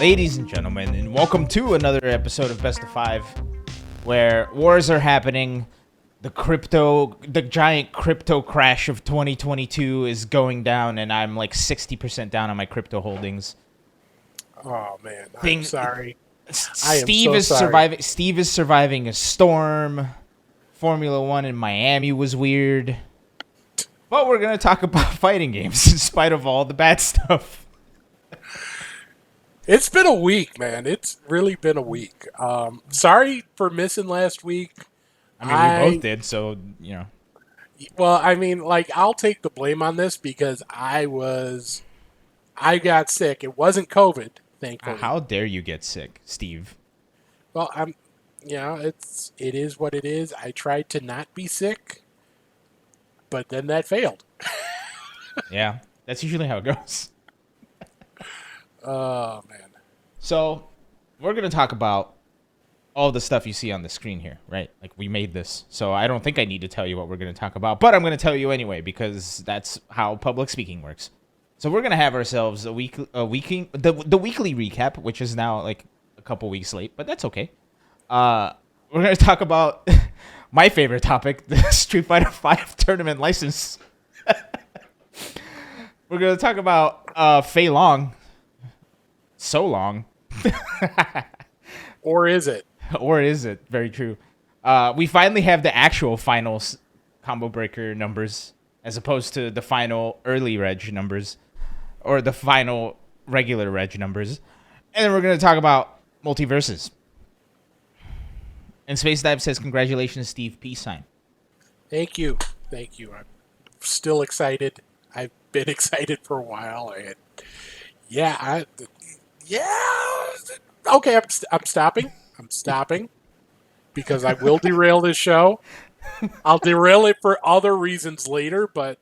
Ladies and gentlemen, and welcome to another episode of Best of Five, where wars are happening. The giant crypto crash of 2022 is going down, and I'm like 60% down on my crypto holdings. Oh man, I'm sorry. Steve is surviving. Steve is surviving a storm. Formula One in Miami was weird. But we're gonna talk about fighting games in spite of all the bad stuff. It's been a week, man. It's really been a week. Sorry for missing last week. I mean, we both did, so, you know. Well, I mean, like, I'll take the blame on this because I got sick. It wasn't COVID, thankfully. How dare you get sick, Steve? Well, it is what it is. I tried to not be sick, but then that failed. Yeah, that's usually how it goes. Oh, man. So, we're going to talk about all the stuff you see on the screen here, right? Like, we made this. So, I don't think I need to tell you what we're going to talk about. But I'm going to tell you anyway, because that's how public speaking works. So, we're going to have ourselves the weekly recap, which is now, like, a couple weeks late. But that's okay. We're going to talk about my favorite topic, the Street Fighter V tournament license. We're going to talk about Fei Long. So long. Or is it? Or is it? Very true. We finally have the actual final combo breaker numbers as opposed to the final early reg numbers or the final regular reg numbers. And then we're going to talk about MultiVersus. And Space Dive says, congratulations, Steve. Peace sign. Thank you. Thank you. I'm still excited. I've been excited for a while. And yeah, okay, I'm stopping. I'm stopping because I will derail this show. I'll derail it for other reasons later, but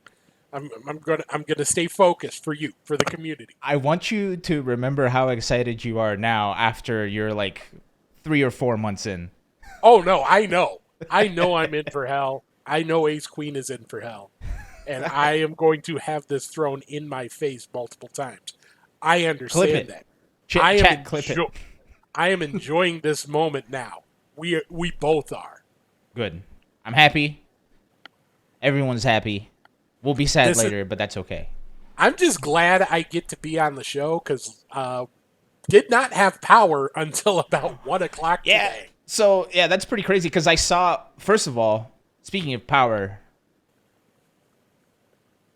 I'm gonna stay focused for you, for the community. I want you to remember how excited you are now after you're like 3 or 4 months in. Oh no, I know I'm in for hell. I know Ace Queen is in for hell, and I am going to have this thrown in my face multiple times. I understand that. I am enjoying this moment now. We both are. Good. I'm happy. Everyone's happy. We'll be sad later, but that's okay. I'm just glad I get to be on the show because did not have power until about 1 o'clock today. So, yeah, that's pretty crazy because I saw, first of all, speaking of power,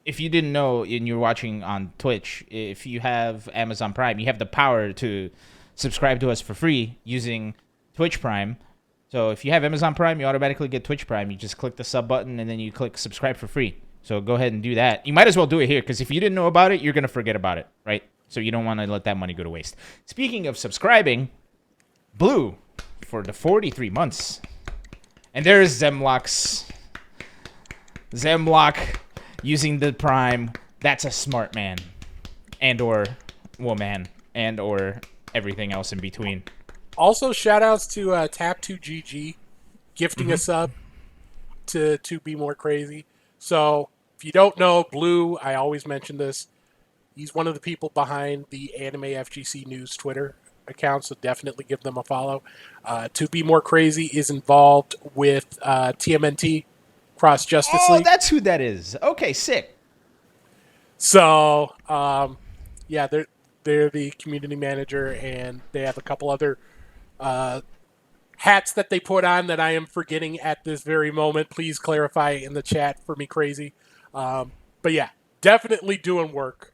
if you didn't know and you're watching on Twitch, if you have Amazon Prime, you have the power to subscribe to us for free using Twitch Prime. So if you have Amazon Prime, you automatically get Twitch Prime. You just click the sub button and then you click subscribe for free. So go ahead and do that. You might as well do it here because if you didn't know about it, you're going to forget about it, right? So you don't want to let that money go to waste. Speaking of subscribing, Blue for the 43 months. And there's Zemlock's. Zemlock using the Prime. That's a smart man. And or woman. And or everything else in between. Also, shout-outs to Tap2GG gifting us up to be more crazy. So, if you don't know, Blue, I always mention this, he's one of the people behind the Anime FGC News Twitter account, so definitely give them a follow. To Be More Crazy is involved with TMNT, Cross Justice League. Oh, that's who that is. Okay, sick. So, yeah, they're the community manager, and they have a couple other hats that they put on that I am forgetting at this very moment. Please clarify in the chat for me, crazy. But yeah, definitely doing work.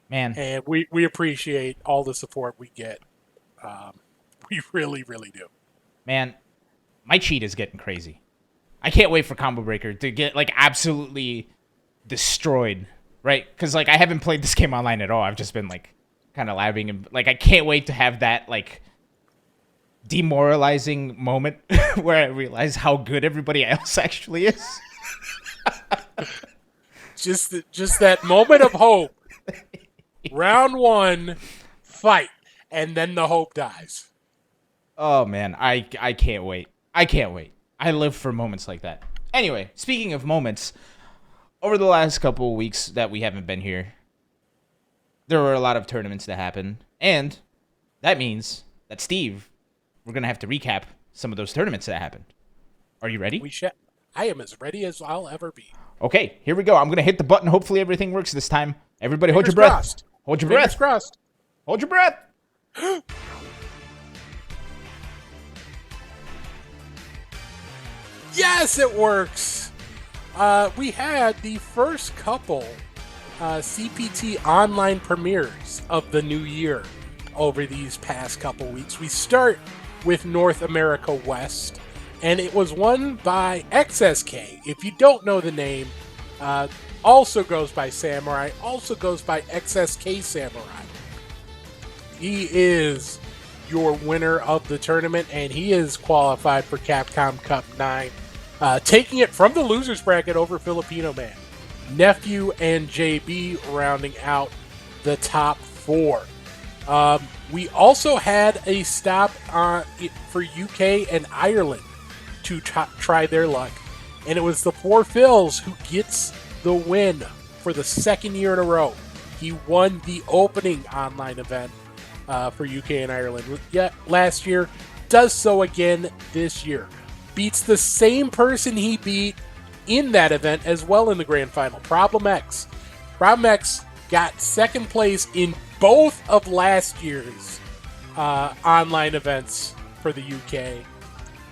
Man. And we appreciate all the support we get. We really, really do. Man, my cheat is getting crazy. I can't wait for Combo Breaker to get like absolutely destroyed. Right, because like I haven't played this game online at all. I've just been like kind of labbing and like I can't wait to have that like demoralizing moment where I realize how good everybody else actually is. just that moment of hope. Round 1, fight, and then the hope dies. Oh man, I can't wait. I can't wait. I live for moments like that. Anyway, speaking of moments. Over the last couple of weeks that we haven't been here, there were a lot of tournaments that happened. And that means that, Steve, we're going to have to recap some of those tournaments that happened. Are you ready? I am as ready as I'll ever be. Okay, here we go. I'm going to hit the button. Hopefully everything works this time. Everybody hold your breath. Crossed. Hold your Fingers breath. crossed. Hold your breath. Yes, it works. We had the first couple CPT online premieres of the new year over these past couple weeks. We start with North America West, and it was won by XSK. If you don't know the name, also goes by Samurai, also goes by XSK Samurai. He is your winner of the tournament, and he is qualified for Capcom Cup 9, taking it from the losers bracket over Filipino Man. Nephew and JB rounding out the top 4. We also had a stop for UK and Ireland to try their luck, and it was the Poor Phils who gets the win for the second year in a row. He won the opening online event for UK and Ireland last year, does so again this year. Beats the same person he beat in that event as well in the grand final, Problem X. Problem X got second place in both of last year's online events for the UK.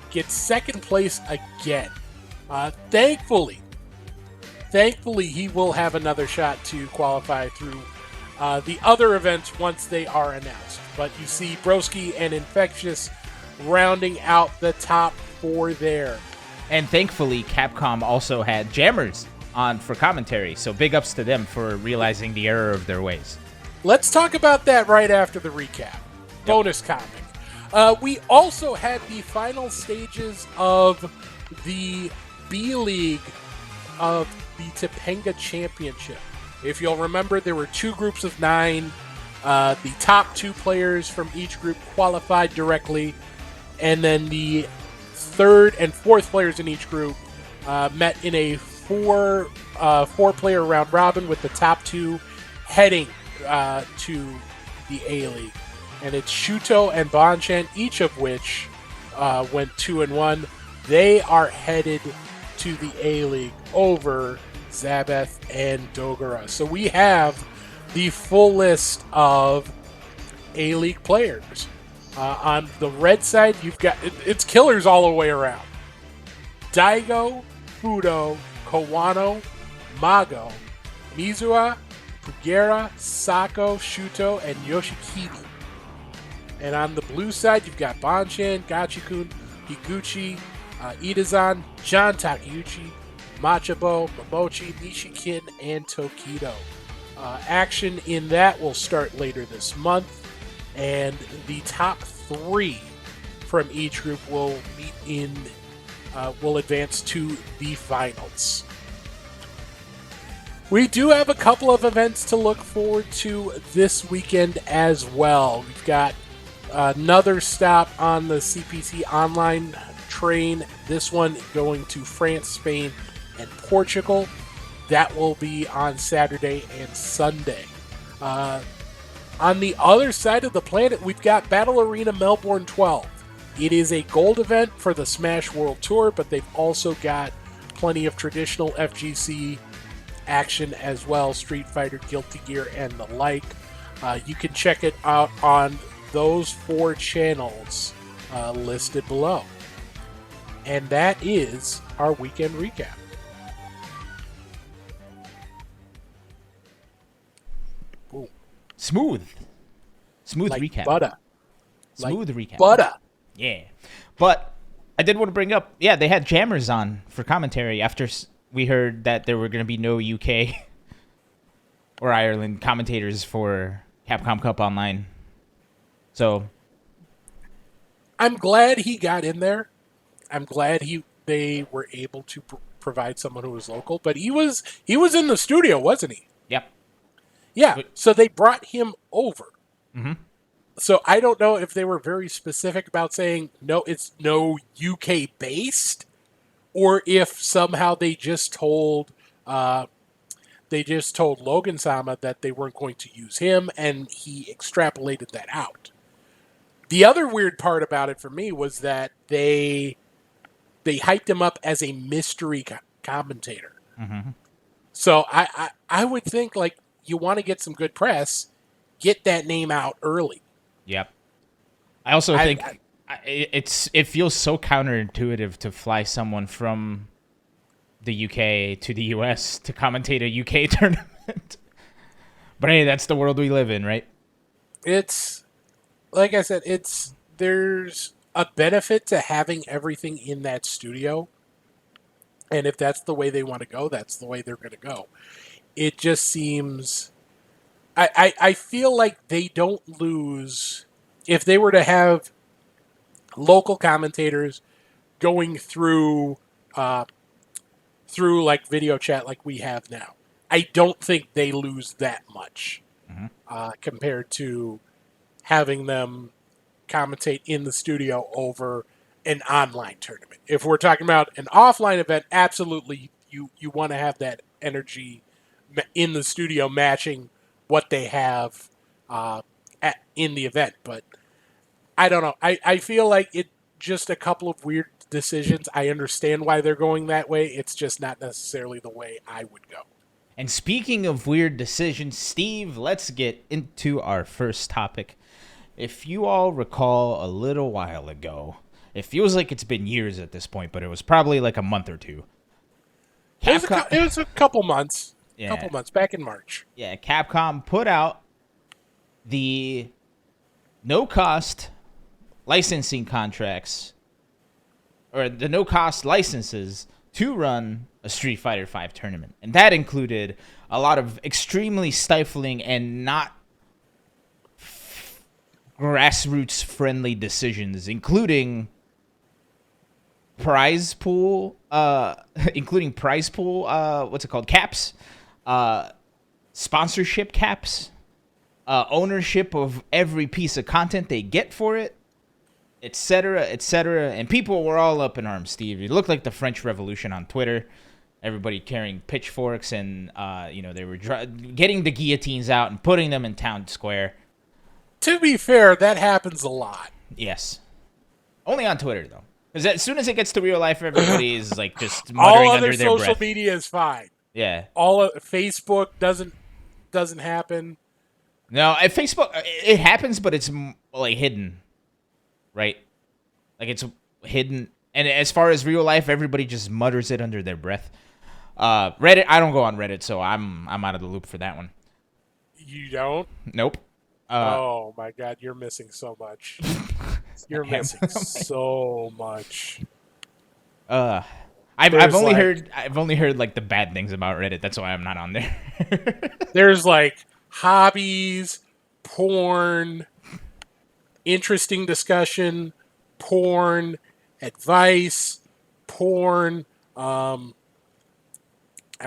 Gets second place again. Thankfully, he will have another shot to qualify through the other events once they are announced. But you see Broski and Infectious rounding out the top 4 there. And thankfully, Capcom also had jammers on for commentary, so big ups to them for realizing the error of their ways. Let's talk about that right after the recap. Yep. Bonus comic. We also had the final stages of the B-League of the Topanga Championship. If you'll remember, there were 2 groups of 9. The top 2 players from each group qualified directly, and then the 3rd and 4th players in each group met in a 4-player round robin, with the top 2 heading to the A-League. And it's Shuto and Bonchan, each of which went 2-1. They are headed to the A-League over Zabeth and Dogara. So we have the full list of A-League players. On the red side, you've got it's killers all the way around. Daigo, Fudo, Kawano, Mago, Mizua, Pugera, Sako, Shuto, and Yoshikiri. And on the blue side, you've got Banshan, Gachikun, Higuchi, Itazan, John Takeuchi, Machabo, Momochi, Nishikin, and Tokido. Action in that will start later this month, and the top 3 from each group will meet will advance to the finals. We do have a couple of events to look forward to this weekend as well. We've got another stop on the CPT online train, this one going to France, Spain, and Portugal. That will be on Saturday and Sunday. On the other side of the planet, we've got Battle Arena Melbourne 12. It is a gold event for the Smash World Tour, but they've also got plenty of traditional FGC action as well, Street Fighter, Guilty Gear, and the like. You can check it out on those 4 channels listed below. And that is our weekend recap. Boom. Smooth like recap. Butter. Smooth like recap. Butter. Yeah. But I did want to bring up, they had jammers on for commentary after we heard that there were going to be no UK or Ireland commentators for Capcom Cup Online. So I'm glad he got in there. I'm glad they were able to provide someone who was local, but he was in the studio, wasn't he? Yep. Yeah. So they brought him over. Mm-hmm. So I don't know if they were very specific about saying no, it's no UK based, or if somehow they just told they just told Logan Sama that they weren't going to use him, and he extrapolated that out. The other weird part about it for me was that they hyped him up as a mystery commentator. Mm-hmm. So I would think, like, you want to get some good press, get that name out early. Yep. I also think it feels so counterintuitive to fly someone from the UK to the US to commentate a UK tournament. But hey, that's the world we live in, right? It's, like I said, there's a benefit to having everything in that studio. And if that's the way they want to go, that's the way they're going to go. It just seems... I feel like they don't lose... If they were to have local commentators going through like video chat like we have now, I don't think they lose that much compared to having them commentate in the studio over an online tournament. If we're talking about an offline event, absolutely you want to have that energy in the studio matching what they have in the event. But I don't know. I feel like it just a couple of weird decisions. I understand why they're going that way. It's just not necessarily the way I would go. And speaking of weird decisions, Steve, let's get into our first topic. If you all recall a little while ago, it feels like it's been years at this point, but it was probably like a month or two. It was a couple months. Yeah. Couple months, back in March. Yeah, Capcom put out the no-cost licensing contracts, or the no-cost licenses to run a Street Fighter V tournament. And that included a lot of extremely stifling and not grassroots-friendly decisions, including prize pool, what's it called, caps, sponsorship caps, ownership of every piece of content they get for it, etc., etc. And people were all up in arms, Steve. It looked like the French Revolution on Twitter. Everybody carrying pitchforks, and they were getting the guillotines out and putting them in town square. To be fair, that happens a lot. Yes. Only on Twitter, though. Because as soon as it gets to real life, everybody is like just muttering under their breath. All other social media is fine. Yeah. Facebook doesn't happen. No, at Facebook, it happens, but it's like hidden. Right? Like it's hidden. And as far as real life, everybody just mutters it under their breath. Reddit, I don't go on Reddit, so I'm out of the loop for that one. You don't? Nope. Oh my God, you're missing so much. You're missing so much. I've only heard like the bad things about Reddit. That's why I'm not on there. There's like hobbies, porn, interesting discussion, porn, advice, porn. I'm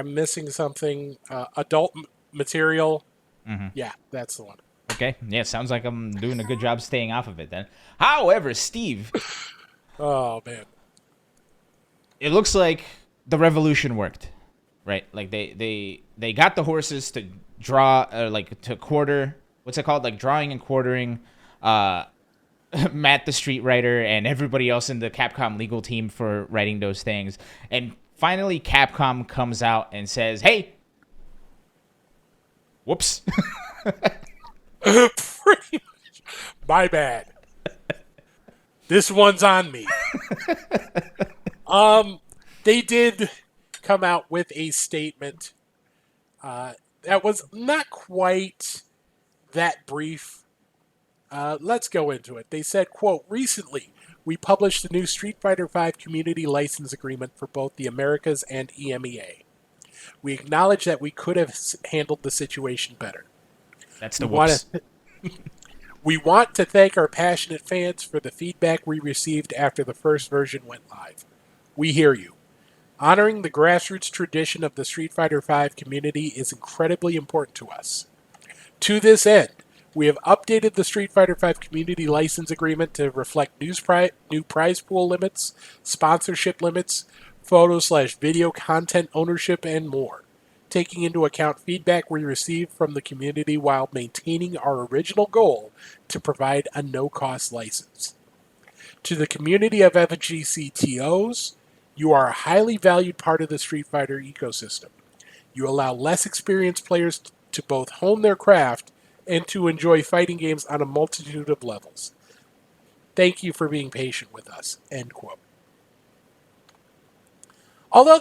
missing something. Adult material. Mm-hmm. Yeah, that's the one. Okay. Yeah, sounds like I'm doing a good job staying off of it then. However, Steve. Oh, man. It looks like the revolution worked, right? Like they got the horses to draw, to quarter. What's it called? Like drawing and quartering. Matt, the street writer, and everybody else in the Capcom legal team for writing those things. And finally, Capcom comes out and says, "Hey, whoops." Pretty much. My bad. This one's on me. They did come out with a statement that was not quite that brief. Let's go into it. They said, quote, "Recently, we published a new Street Fighter V community license agreement for both the Americas and EMEA. We acknowledge that we could have handled the situation better. That's the whoops. We want to thank our passionate fans for the feedback we received after the first version went live. We hear you. Honoring the grassroots tradition of the Street Fighter V community is incredibly important to us. To this end, we have updated the Street Fighter V community license agreement to reflect new prize pool limits, sponsorship limits, photo/video content ownership, and more. taking into account feedback we received from the community while maintaining our original goal to provide a no-cost license. To the community of FGC TOs, you are a highly valued part of the Street Fighter ecosystem. You allow less experienced players to both hone their craft and to enjoy fighting games on a multitude of levels. Thank you for being patient with us. End quote. Although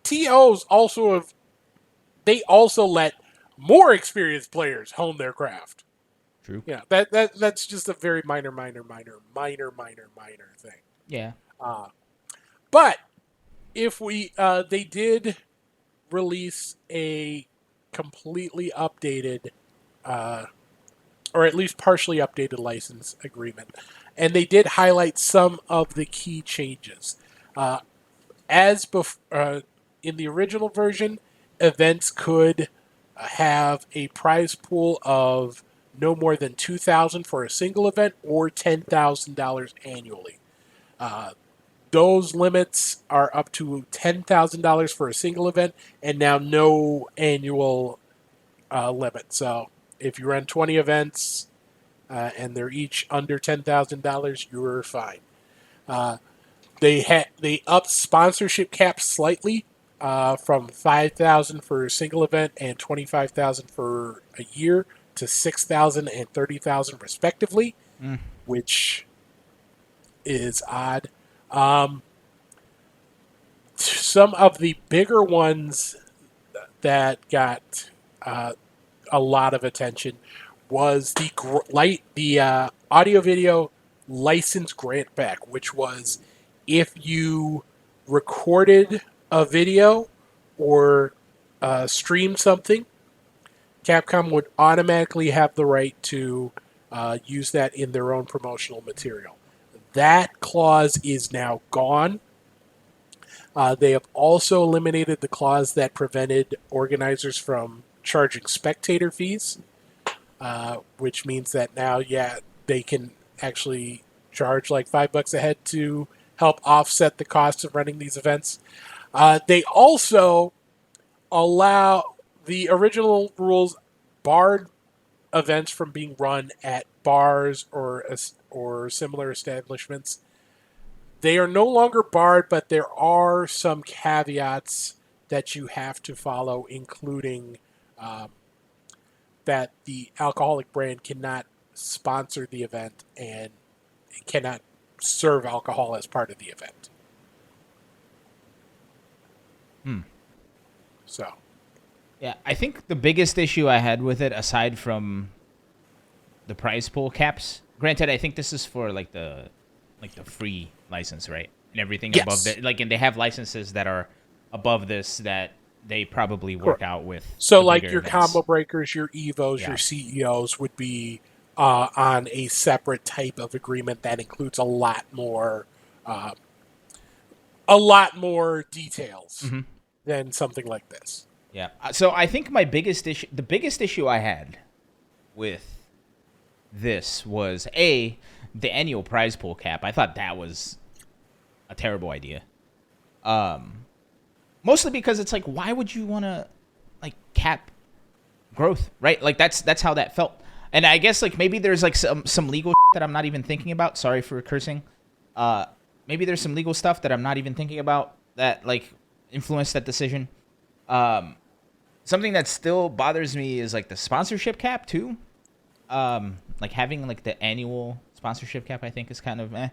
TOs also have, they also let more experienced players hone their craft. True. Yeah, that's just a very minor thing. Yeah. But if they did release a completely updated, or at least partially updated license agreement, and they did highlight some of the key changes. In the original version, events could have a prize pool of no more than $2,000 for a single event or $10,000 annually. Those limits are up to $10,000 for a single event, and now no annual limit. So if you run 20 events and they're each under $10,000, you're fine. They upped sponsorship caps slightly from $5,000 for a single event and $25,000 for a year to $6,000 and $30,000 respectively, which is odd. Some of the bigger ones that got a lot of attention was the audio video license grant back, which was if you recorded a video or streamed something, Capcom would automatically have the right to use that in their own promotional material. That clause is now gone. They have also eliminated the clause that prevented organizers from charging spectator fees, which means that now, they can actually charge like $5 a head to help offset the cost of running these events. They also allow the original rules barred events from being run at bars or similar establishments. They are no longer barred, but there are some caveats that you have to follow, including that the alcoholic brand cannot sponsor the event and cannot serve alcohol as part of the event. So, Yeah, I think the biggest issue I had with it, aside from the prize pool caps, granted, I think this is for like the free license, right? And everything above that, and they have licenses that are above this that they probably work out with. So, the like bigger your events. combo breakers, your Evos, your CEOs would be on a separate type of agreement that includes a lot more details than something like this. Yeah. So I think the biggest issue I had with this was the annual prize pool cap. I thought that was a terrible idea. Mostly because it's like, why would you want to like cap growth, right? Like that's how that felt. And I guess like maybe there's like some legal that I'm not even thinking about. Sorry for cursing. Maybe there's some legal stuff that I'm not even thinking about that like influenced that decision. Something that still bothers me is like the sponsorship cap too. Like having like the annual sponsorship cap, I think is kind of eh.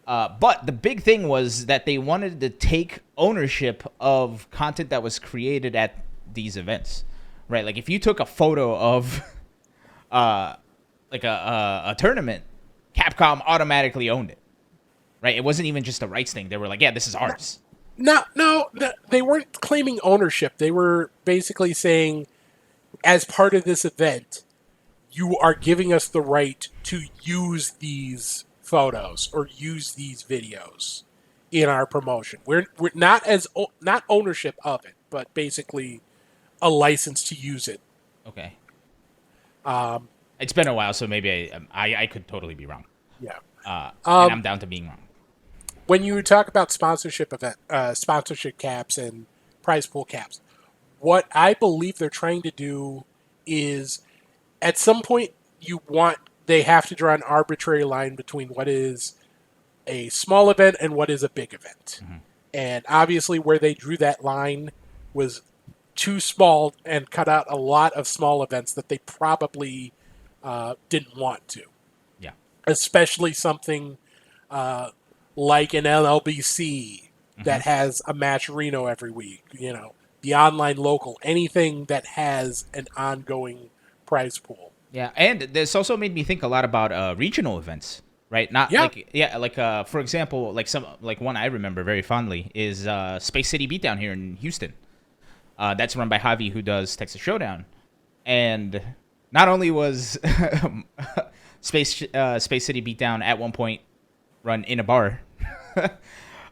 But the big thing was that they wanted to take ownership of content that was created at these events, right? Like if you took a photo of like a tournament, Capcom automatically owned it, right? It wasn't even just a rights thing. They were like, yeah, this is ours. No, they weren't claiming ownership. They were basically saying, as part of this event, you are giving us the right to use these photos or use these videos in our promotion. We're not ownership of it, but basically a license to use it. Okay. It's been a while, so maybe I could totally be wrong. Yeah. And I'm down to being wrong. when you talk about sponsorship caps and prize pool caps, what I believe they're trying to do is at some point they have to draw an arbitrary line between what is a small event and what is a big event. Mm-hmm. And obviously where they drew that line was too small and cut out a lot of small events that they probably didn't want to. Yeah. Especially something like an LLBC that has a match Reno every week, the online local, anything that has an ongoing prize pool. Yeah, and this also made me think a lot about regional events, right? Not Yeah. like for example, like one I remember very fondly is Space City Beatdown here in Houston. That's run by Javi, who does Texas Showdown, and not only was Space City Beatdown at one point run in a bar,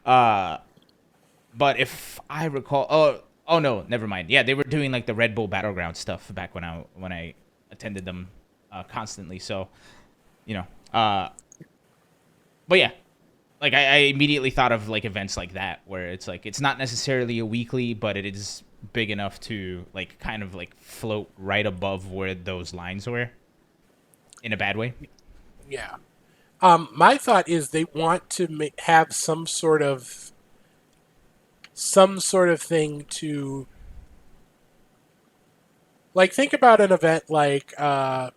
but if I recall, oh no, never mind. Yeah, they were doing like the Red Bull Battleground stuff back when I attended them constantly. So, you know, but yeah, like I immediately thought of like events like that where it's like it's not necessarily a weekly, but it is big enough to like kind of like float right above where those lines were, in a bad way. Yeah. My thought is they want to have some sort of thing to, like, think about an event like UFL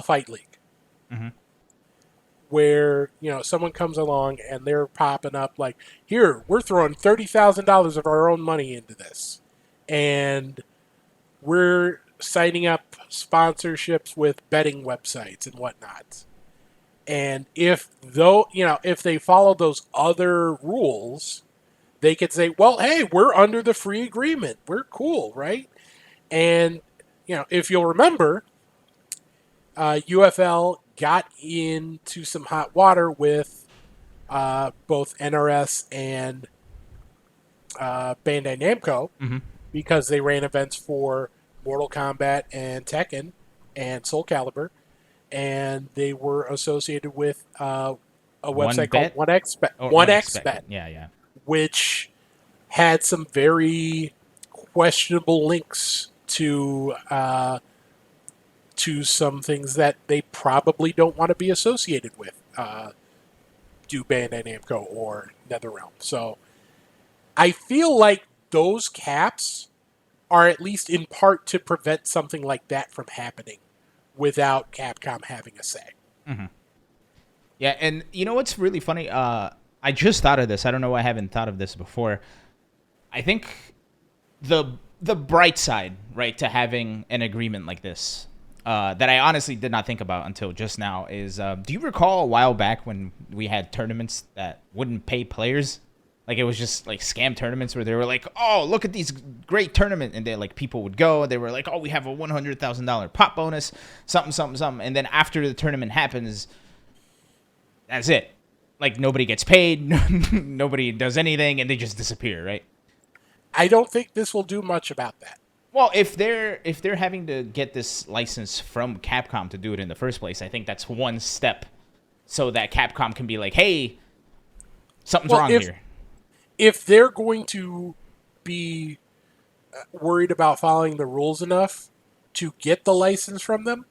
Fight League, Mm-hmm. where someone comes along and they're popping up like, here, we're throwing $30,000 of our own money into this, and we're signing up sponsorships with betting websites and whatnot. And if they follow those other rules, they could say, well, hey, we're under the free agreement. We're cool, right? And, if you'll remember, UFL got into some hot water with both NRS and Bandai Namco Mm-hmm. because they ran events for Mortal Kombat and Tekken and Soul Calibur, and they were associated with a website called OneXBet, Yeah. which had some very questionable links to some things that they probably don't want to be associated with, do Bandai Namco or NetherRealm. So I feel like those caps are at least in part to prevent something like that from happening without Capcom having a say. Mm-hmm. Yeah, and you know what's really funny? I just thought of this. I don't know why I haven't thought of this before. I think the bright side, right, to having an agreement like this, that I honestly did not think about until just now is, do you recall a while back when we had tournaments that wouldn't pay players? Like, it was just like scam tournaments where they were like, oh, look at these great tournament, and then like people would go, they were like, oh, we have a $100,000 pop bonus, something, and then after the tournament happens, that's it. Like, nobody gets paid, nobody does anything, and they just disappear, right? I don't think this will do much about that. Well, if they're having to get this license from Capcom to do it in the first place, I think that's one step so that Capcom can be like, hey, something's wrong here. If they're going to be worried about following the rules enough to get the license from them,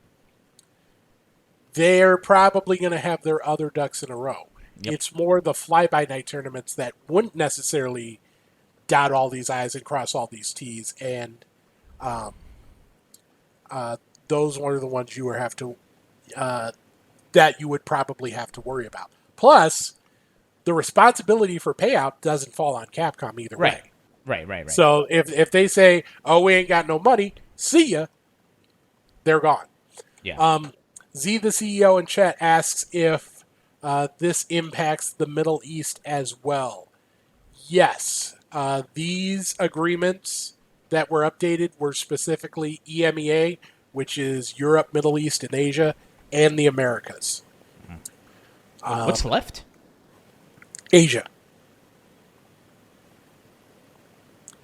they're probably going to have their other ducks in a row. Yep. It's more the fly-by-night tournaments that wouldn't necessarily dot all these I's and cross all these T's, and those are the ones you have to that you would probably have to worry about. Plus, the responsibility for payout doesn't fall on Capcom either way. Right. So if they say, "Oh, we ain't got no money," see ya, they're gone. Yeah. Z, the CEO in chat, asks if this impacts the Middle East as well. Yes. These agreements that were updated were specifically EMEA, which is Europe, Middle East, and Asia, and the Americas. What's left? Asia.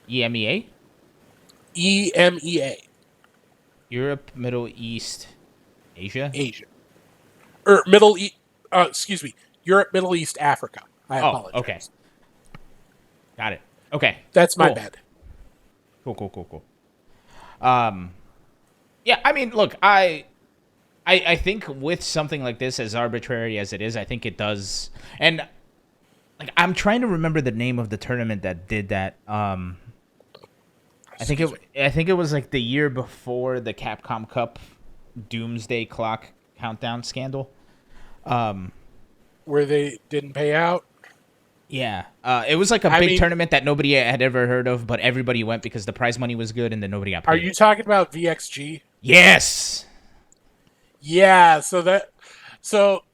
EMEA? EMEA. Europe, Middle East, Asia? Asia. Or Middle East, excuse me, Europe, Middle East, Africa. I Oh, apologize. okay. Got it. Okay. That's my Cool. bad. Cool. Yeah, I mean, look, I think with something like this, as arbitrary as it is, I think it does. And like, I'm trying to remember the name of the tournament that did that. I think it was like the year before the Capcom Cup Doomsday Clock countdown scandal. Where they didn't pay out. Yeah, it was like a I big mean- tournament that nobody had ever heard of, but everybody went because the prize money was good, and then nobody got paid. Are you talking about VXG? Yes. Yeah. So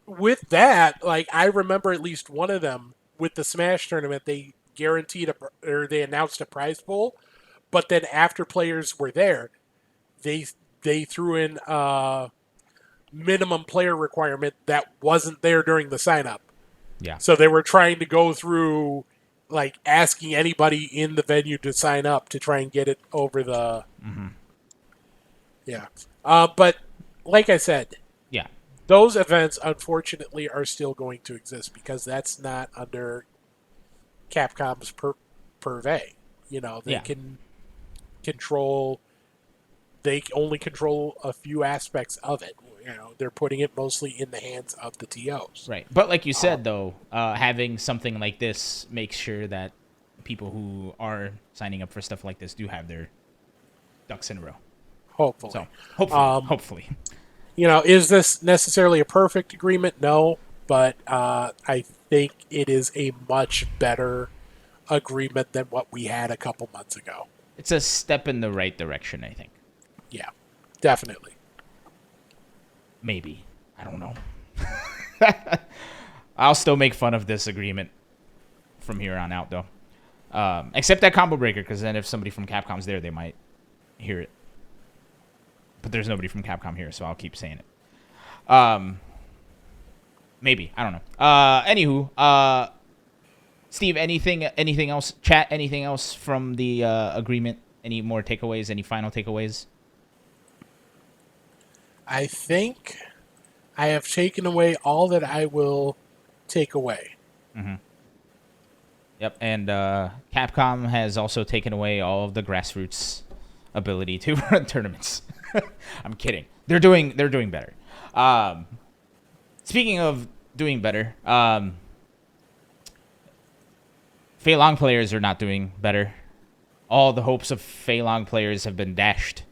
with that, like I remember at least one of them with the Smash tournament. They guaranteed or they announced a prize pool, but then after players were there, they threw in a minimum player requirement that wasn't there during the sign up. Yeah. So they were trying to go through, like, asking anybody in the venue to sign up to try and get it over the. Mm-hmm. Yeah. But, like I said, Yeah. those events, unfortunately, are still going to exist because that's not under Capcom's purvey. You know, they can control. They only control a few aspects of it. You know, they're putting it mostly in the hands of the TOs. Right. But like you said, though, having something like this makes sure that people who are signing up for stuff like this do have their ducks in a row. Hopefully. So hopefully. You know, is this necessarily a perfect agreement? No, but I think it is a much better agreement than what we had a couple months ago. It's a step in the right direction, I think. Yeah, definitely. Maybe. I don't know. I'll still make fun of this agreement from here on out, though. Except that combo breaker, because then if somebody from Capcom's there, they might hear it. But there's nobody from Capcom here, so I'll keep saying it. Maybe. I don't know. Anywho, Steve, anything else? Chat, anything else from the agreement? Any more takeaways? Any final takeaways? I think I have taken away all that I will take away. Mm-hmm. Yep, and Capcom has also taken away all of the grassroots ability to run tournaments. I'm kidding. They're doing better. Speaking of doing better, Fei Long players are not doing better. All the hopes of Fei Long players have been dashed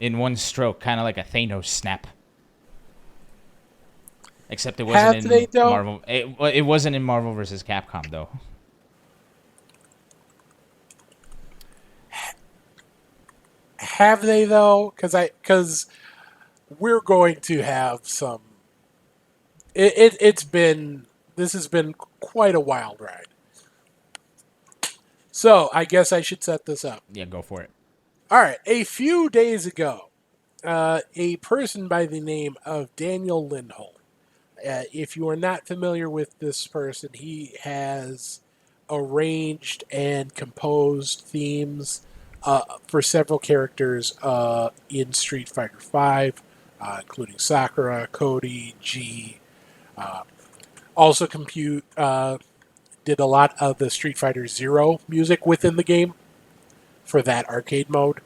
in one stroke, kind of like a Thanos snap. Except it wasn't in Marvel. It wasn't in Marvel vs. Capcom, though. Have they though? Because we're going to have some. This has been quite a wild ride. So I guess I should set this up. Yeah, go for it. All right. A few days ago, a person by the name of Daniel Lindholm. If you are not familiar with this person, he has arranged and composed themes for several characters in Street Fighter V, including Sakura, Cody, G. Also, did a lot of the Street Fighter Zero music within the game for that arcade mode.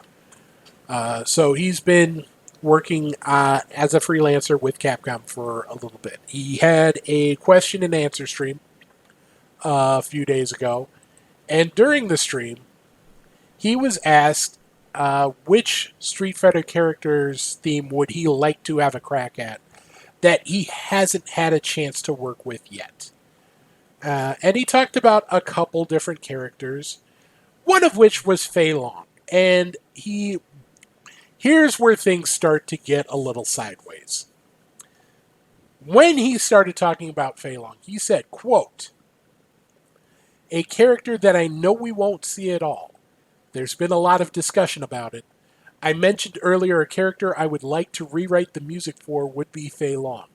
So he's been working as a freelancer with Capcom for a little bit. He had a question and answer stream a few days ago, and during the stream, he was asked which Street Fighter character's theme would he like to have a crack at that he hasn't had a chance to work with yet. And he talked about a couple different characters, one of which was Fei Long. And here's where things start to get a little sideways. When he started talking about Fei Long, he said, quote, "A character that I know we won't see at all. There's been a lot of discussion about it. I mentioned earlier a character I would like to rewrite the music for would be Fei Long.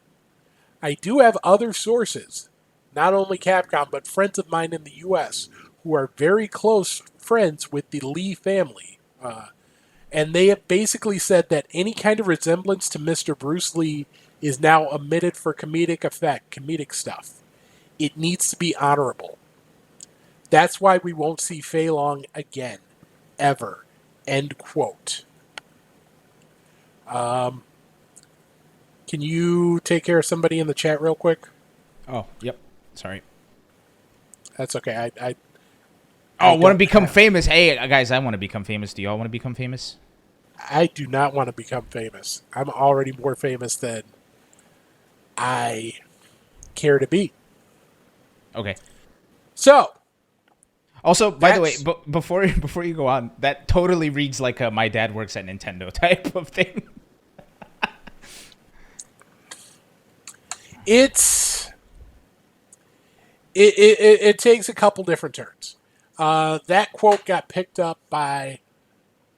I do have other sources, not only Capcom, but friends of mine in the US who are very close friends with the Lee family. And they have basically said that any kind of resemblance to Mr. Bruce Lee is now omitted for comedic effect, comedic stuff. It needs to be honorable. That's why we won't see Fei Long again, ever. End quote. Can you take care of somebody in the chat real quick? Oh, yep. Sorry. That's okay. Oh, I want to don't become have. famous? Hey, guys, I want to become famous. Do y'all want to become famous? I do not want to become famous. I'm already more famous than I care to be. Okay. So Also, by the way, that's before you go on, that totally reads like a "my dad works at Nintendo" type of thing. it's it takes a couple different turns. That quote got picked up by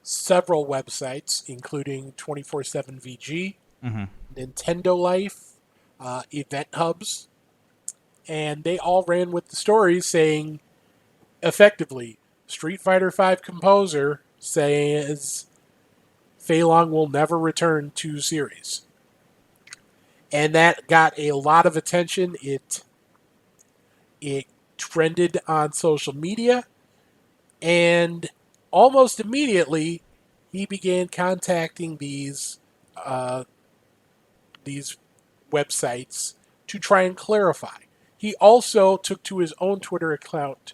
several websites, including 24/7 VG, Nintendo Life, Event Hubs, and they all ran with the stories saying, effectively, Street Fighter V composer says Fei Long will never return to series. And that got a lot of attention. It trended on social media, and almost immediately he began contacting these websites to try and clarify. He also took to his own Twitter account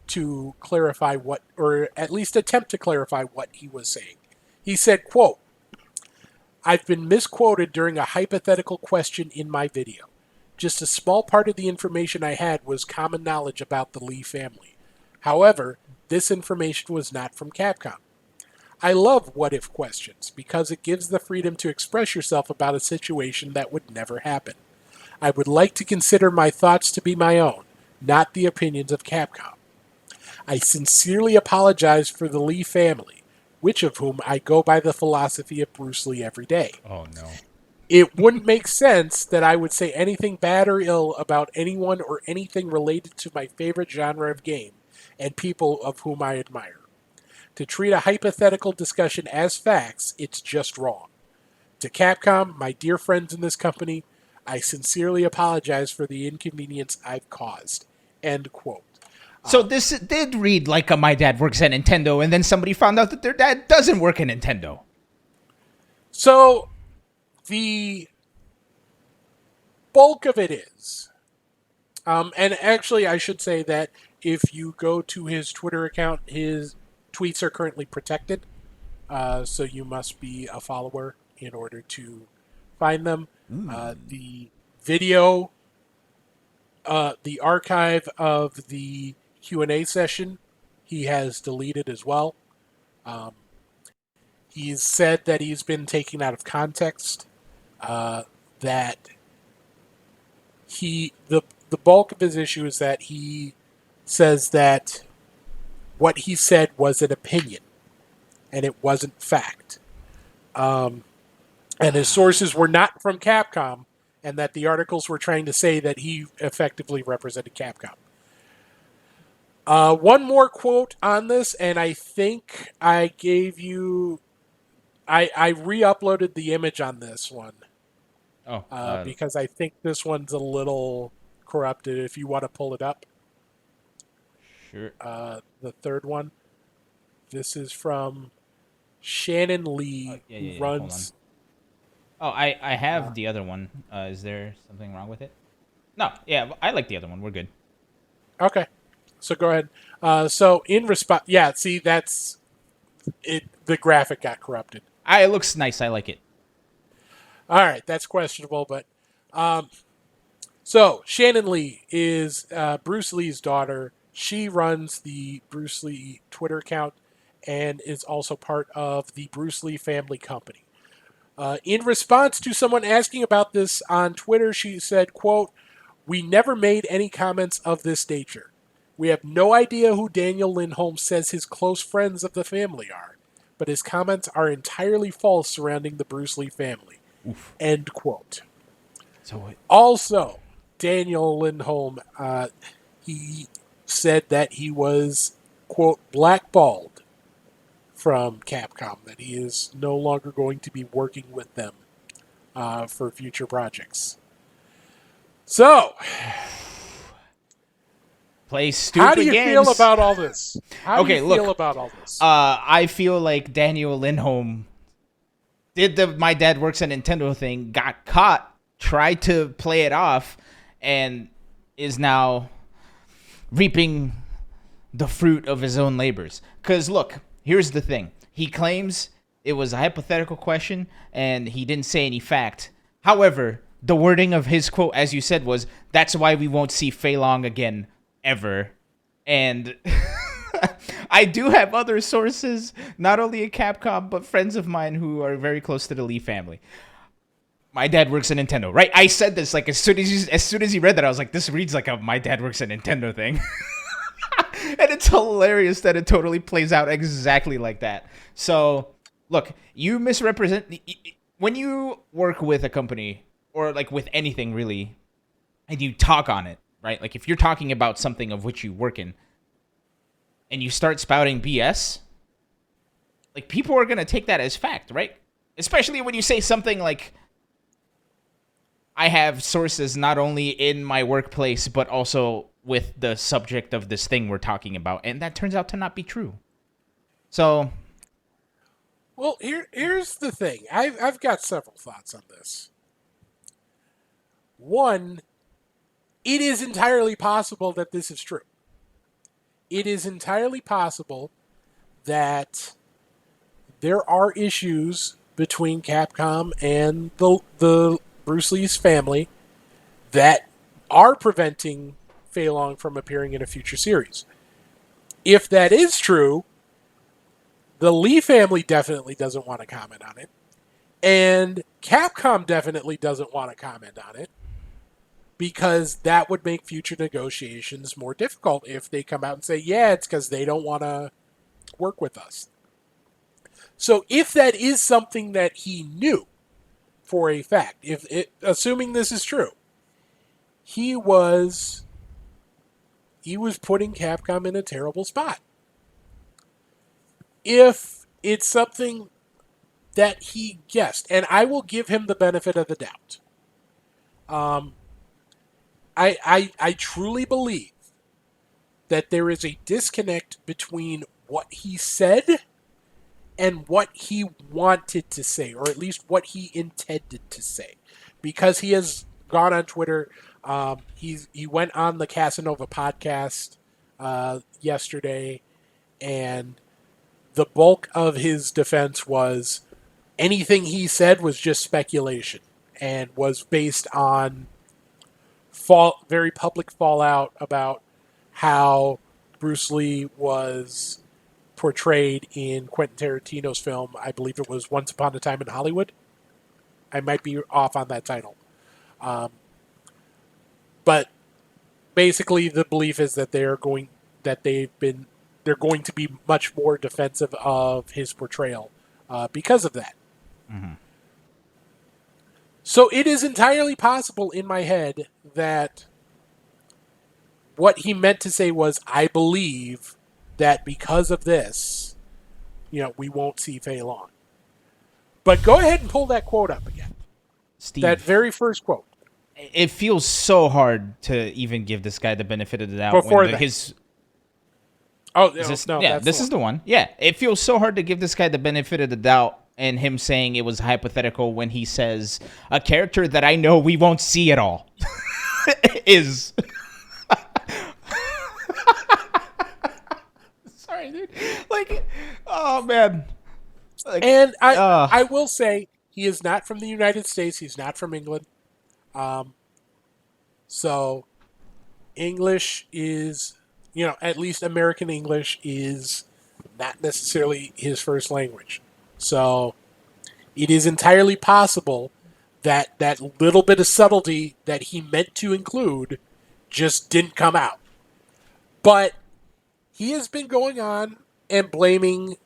to clarify what, or at least attempt to clarify what he was saying. He said, quote, "I've been misquoted during a hypothetical question in my video. Just a small part of the information I had was common knowledge about the Lee family. However, this information was not from Capcom. I love what if questions because it gives the freedom to express yourself about a situation that would never happen. I would like to consider my thoughts to be my own, not the opinions of Capcom. I sincerely apologize for the Lee family, which of whom I go by the philosophy of Bruce Lee every day. Oh no. It wouldn't make sense that I would say anything bad or ill about anyone or anything related to my favorite genre of game and people of whom I admire. To treat a hypothetical discussion as facts, it's just wrong. To Capcom, my dear friends in this company, I sincerely apologize for the inconvenience I've caused." End quote. So this did read like a "my dad works at Nintendo," and then somebody found out that their dad doesn't work at Nintendo. So the bulk of it is, and actually, I should say that if you go to his Twitter account, his tweets are currently protected. So you must be a follower in order to find them. The video, the archive of the Q&A session, he has deleted as well. He's said that he's been taken out of context. That the bulk of his issue is that he says that what he said was an opinion and it wasn't fact. And his sources were not from Capcom, and that the articles were trying to say that he effectively represented Capcom. One more quote on this, and I think I gave you. I re-uploaded the image on this one Oh, because I think this one's a little corrupted. If you want to pull it up, sure. the third one. This is from Shannon Lee, Yeah, who yeah, yeah. Hold on. runs. Oh, I have the other one. Is there something wrong with it? No. Yeah, I like the other one. We're good. Okay, so go ahead. So in response, yeah, see that's it. The graphic got corrupted. It looks nice. I like it. All right, that's questionable, but so Shannon Lee is Bruce Lee's daughter. She runs the Bruce Lee Twitter account and is also part of the Bruce Lee family company. In response to someone asking about this on Twitter, she said, quote, "We never made any comments of this nature. We have no idea who Daniel Lindholm says his close friends of the family are, but his comments are entirely false surrounding the Bruce Lee family." Oof. End quote. So Also, Daniel Lindholm, he said that he was, quote, blackballed from Capcom, that he is no longer going to be working with them for future projects. So, Play how stupid do you games. feel about all this? Okay, look, About all this? I feel like Daniel Lindholm did the "my dad works at Nintendo" thing, got caught, tried to play it off, and is now reaping the fruit of his own labors. Because look, here's the thing: he claims it was a hypothetical question, and he didn't say any fact. However, the wording of his quote, as you said, was, "That's why we won't see Fei Long again ever." And I do have other sources, not only at Capcom, but friends of mine who are very close to the Lee family. My dad works at Nintendo, right? I said this like as soon as he read that, I was like, this reads like a "my dad works at Nintendo" thing. And it's hilarious that it totally plays out exactly like that. So, look, you misrepresent when you work with a company or like with anything really, and you talk on it, right? Like if you're talking about something of which you work in, and you start spouting BS, like people are gonna take that as fact, right? Especially when you say something like, "I have sources not only in my workplace but also with the subject of this thing we're talking about," and that turns out to not be true. So, Well, here's the thing. I've got several thoughts on this. One, it is entirely possible that this is true. It is entirely possible that there are issues between Capcom and the Bruce Lee's family that are preventing Fei Long from appearing in a future series. If that is true, the Lee family definitely doesn't want to comment on it, and Capcom definitely doesn't want to comment on it, because that would make future negotiations more difficult if they come out and say, yeah, it's because they don't want to work with us. So if that is something that he knew for a fact, assuming this is true, he was putting Capcom in a terrible spot. If it's something that he guessed, and I will give him the benefit of the doubt. I truly believe that there is a disconnect between what he said and what he wanted to say, or at least what he intended to say, because he has gone on Twitter. He went on the Casanova podcast yesterday, and the bulk of his defense was anything he said was just speculation and was based on very public fallout about how Bruce Lee was portrayed in Quentin Tarantino's film. I believe it was Once Upon a Time in Hollywood. I might be off on that title. But basically the belief is that they're going to be much more defensive of his portrayal because of that. mm-hmm. So it is entirely possible in my head that what he meant to say was, I believe that because of this, we won't see Fei Long. But go ahead and pull that quote up again. Steve, that very first quote. It feels so hard to even give this guy the benefit of the doubt. Before when that. His this is the one. Yeah, it feels so hard to give this guy the benefit of the doubt, and him saying it was hypothetical when he says a character that I know we won't see at all is. Sorry, dude. Like, oh man. Like, and I will say he is not from the United States. He's not from England. So English is, at least American English is not necessarily his first language. So it is entirely possible that that little bit of subtlety that he meant to include just didn't come out. But he has been going on and blaming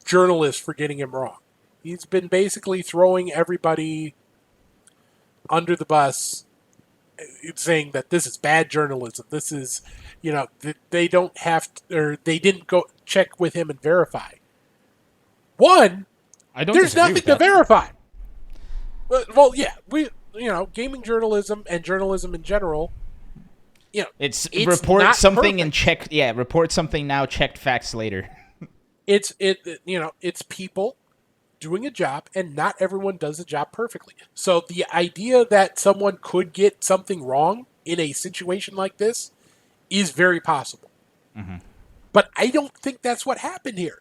journalists for getting him wrong. He's been basically throwing everybody under the bus, saying that this is bad journalism. This is, they don't have to, or they didn't go check with him and verify. One, there's nothing to verify. Well, yeah, gaming journalism and journalism in general, It's it's report not something and perfect. check. Yeah, report something now, checked facts later. It's people doing a job, and not everyone does the job perfectly. So the idea that someone could get something wrong in a situation like this is very possible. But I don't think that's what happened here.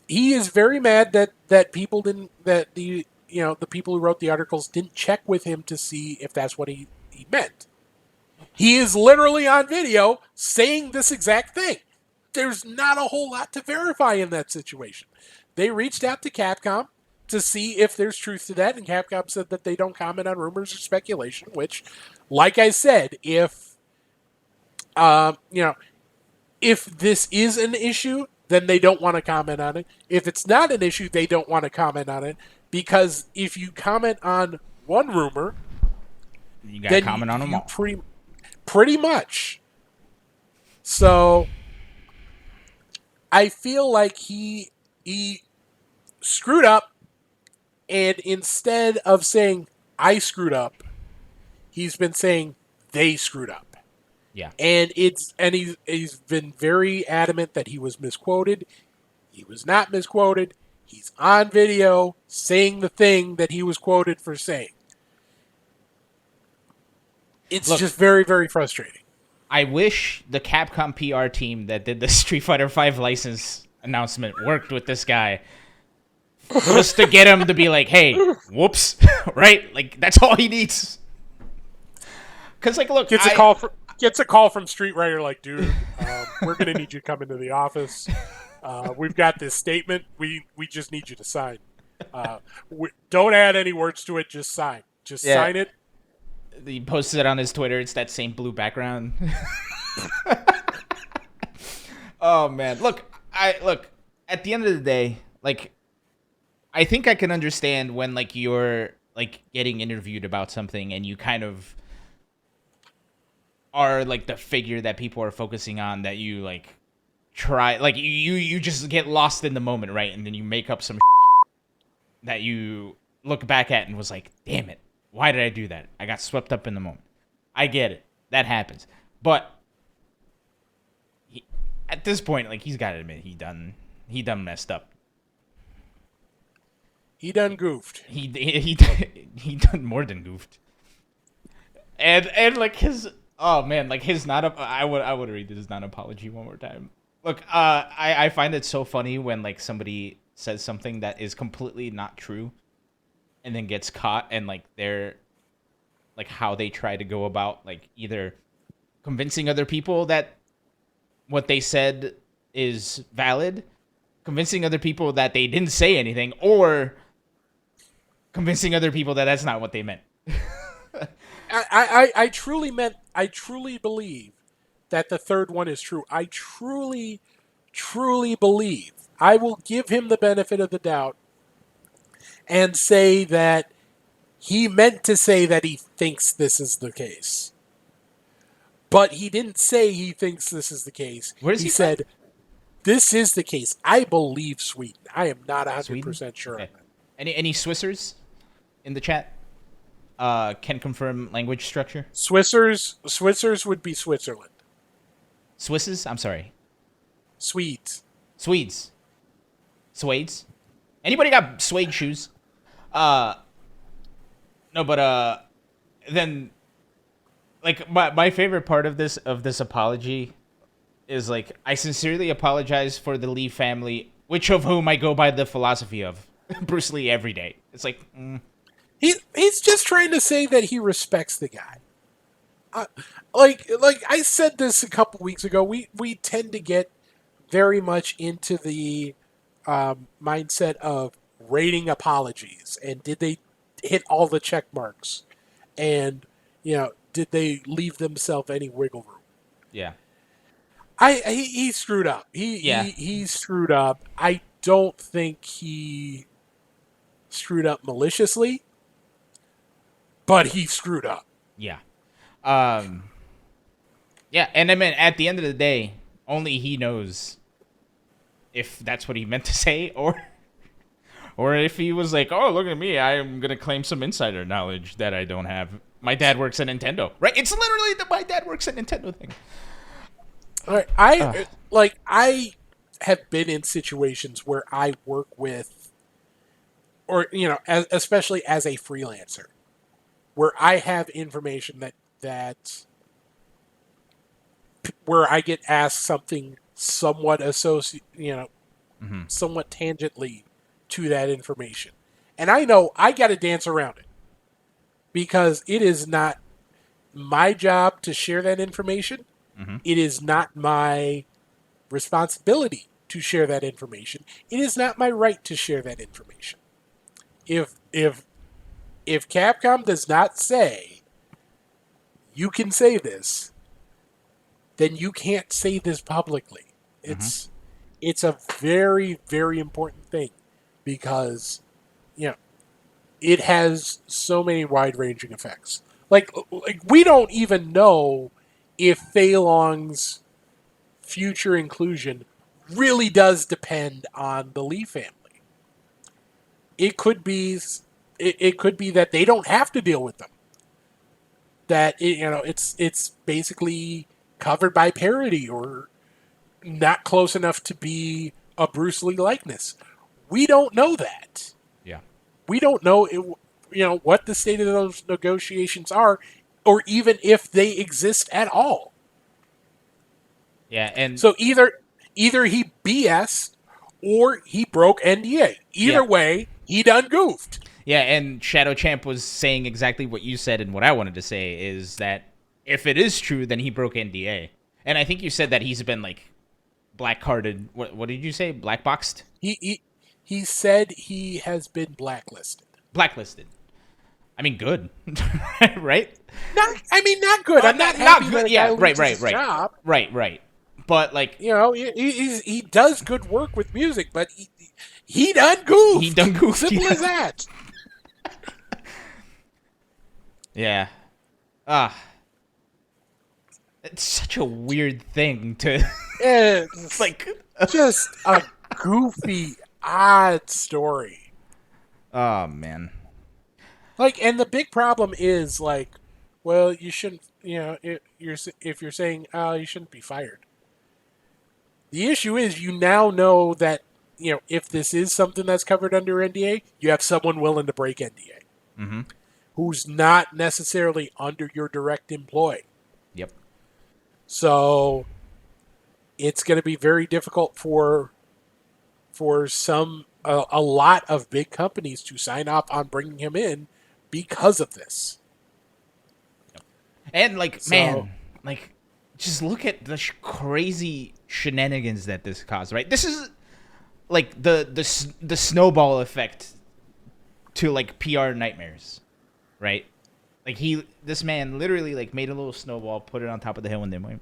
He is very mad that people didn't that the people who wrote the articles didn't check with him to see if that's what he meant. He is literally on video saying this exact thing. There's not a whole lot to verify in that situation. They reached out to Capcom to see if there's truth to that, and Capcom said that they don't comment on rumors or speculation. Which, like I said, um, you know, if this is an issue, then they don't want to comment on it. If it's not an issue, they don't want to comment on it, because if you comment on one rumor, You got to then comment on them you all. pretty much. So I feel like he screwed up, and instead of saying I screwed up, he's been saying they screwed up. Yeah. And he's been very adamant that he was misquoted. He was not misquoted. He's on video saying the thing that he was quoted for saying. It's Look, just very, very frustrating. I wish the Capcom PR team that did the Street Fighter V license announcement worked with this guy just to get him to be like, hey, whoops, right? Like, that's all he needs. Because, like, look, Gets a call from Street Fighter like, dude, we're gonna need you to come into the office. We've got this statement. We just need you to sign. Don't add any words to it. Just sign. Just sign it. He posted it on his Twitter. It's that same blue background. Oh man, look. At the end of the day, like, I think I can understand when like you're like getting interviewed about something and you kind of are like the figure that people are focusing on, that you like try, like you just get lost in the moment, right? And then you make up some that you look back at and was like, damn it, why did I do that? I got swept up in the moment. I get it. That happens. But at this point, like, he's got to admit he done messed up. He done goofed. He done more than goofed. And like his, oh man, like his not, I would read his non-apology one more time. Look, I find it so funny when like somebody says something that is completely not true and then gets caught, and like they're like how they try to go about like either convincing other people that what they said is valid, convincing other people that they didn't say anything, or convincing other people that that's not what they meant. I truly believe that the third one is true. I truly believe. I will give him the benefit of the doubt and say that he meant to say that he thinks this is the case. But he didn't say he thinks this is the case. Where's he he from? said, this is the case. I believe Sweden. I am not 100% Sweden? sure Okay. on that. Any Swissers in the chat? Can confirm language structure. Switzers would be Switzerland. Swisses? I'm sorry. Swedes. Swedes. Suedes? Anybody got suede shoes? No, but then like my favorite part of this apology is like, I sincerely apologize for the Lee family, which of whom I go by the philosophy of Bruce Lee every day. It's like, He's just trying to say that he respects the guy. Like I said this a couple weeks ago, we tend to get very much into the mindset of rating apologies, and did they hit all the check marks, and did they leave themselves any wiggle room? yeah. He screwed up. Yeah. He screwed up. I don't think he screwed up maliciously, but he screwed up. Yeah. Yeah, and I mean, at the end of the day, only he knows if that's what he meant to say, or Or if he was like, "Oh, look at me, I am gonna claim some insider knowledge that I don't have. My dad works at Nintendo." Right? It's literally the "my dad works at Nintendo" thing. All right, I have been in situations where I work with, or especially as a freelancer, where I have information that where I get asked something somewhat somewhat tangentially to that information, and I know I got to dance around it because it is not my job to share that information. Mm-hmm. It is not my responsibility to share that information. It is not my right to share that information. If Capcom does not say you can say this, then you can't say this publicly. Mm-hmm. It's a very, very important thing because it has so many wide-ranging effects. Like we don't even know if Fei Long's future inclusion really does depend on the Lee family. It could be it could be that they don't have to deal with them. That it's basically covered by parody or not close enough to be a Bruce Lee likeness. We don't know that. Yeah. We don't know what the state of those negotiations are, or even if they exist at all. Yeah, and So either he BS or he broke NDA. Either yep. way, he done goofed. Yeah, and Shadow Champ was saying exactly what you said, and what I wanted to say is that if it is true, then he broke NDA. And I think you said that he's been like black carded. What did you say? Black boxed? He said he has been blacklisted. Blacklisted. I mean, good, right? Not good. I'm not happy good. that a Yeah, guy right, loses right, his right, job. right. But like, He does good work with music, but he done goofed. He done goofed. Simple as that. Yeah. It's such a weird thing to. It's like just a goofy, odd story. Oh man. And the big problem is well, you shouldn't. If you're saying, oh, you shouldn't be fired. The issue is you now know that if this is something that's covered under NDA, you have someone willing to break NDA, Mm-hmm. who's not necessarily under your direct employ. Yep. So it's going to be very difficult for a lot of big companies to sign off on bringing him in because of this. And man, just look at the crazy shenanigans that this caused. Right, this is like the snowball effect to PR nightmares, right? This man literally made a little snowball, put it on top of the hill, and then went,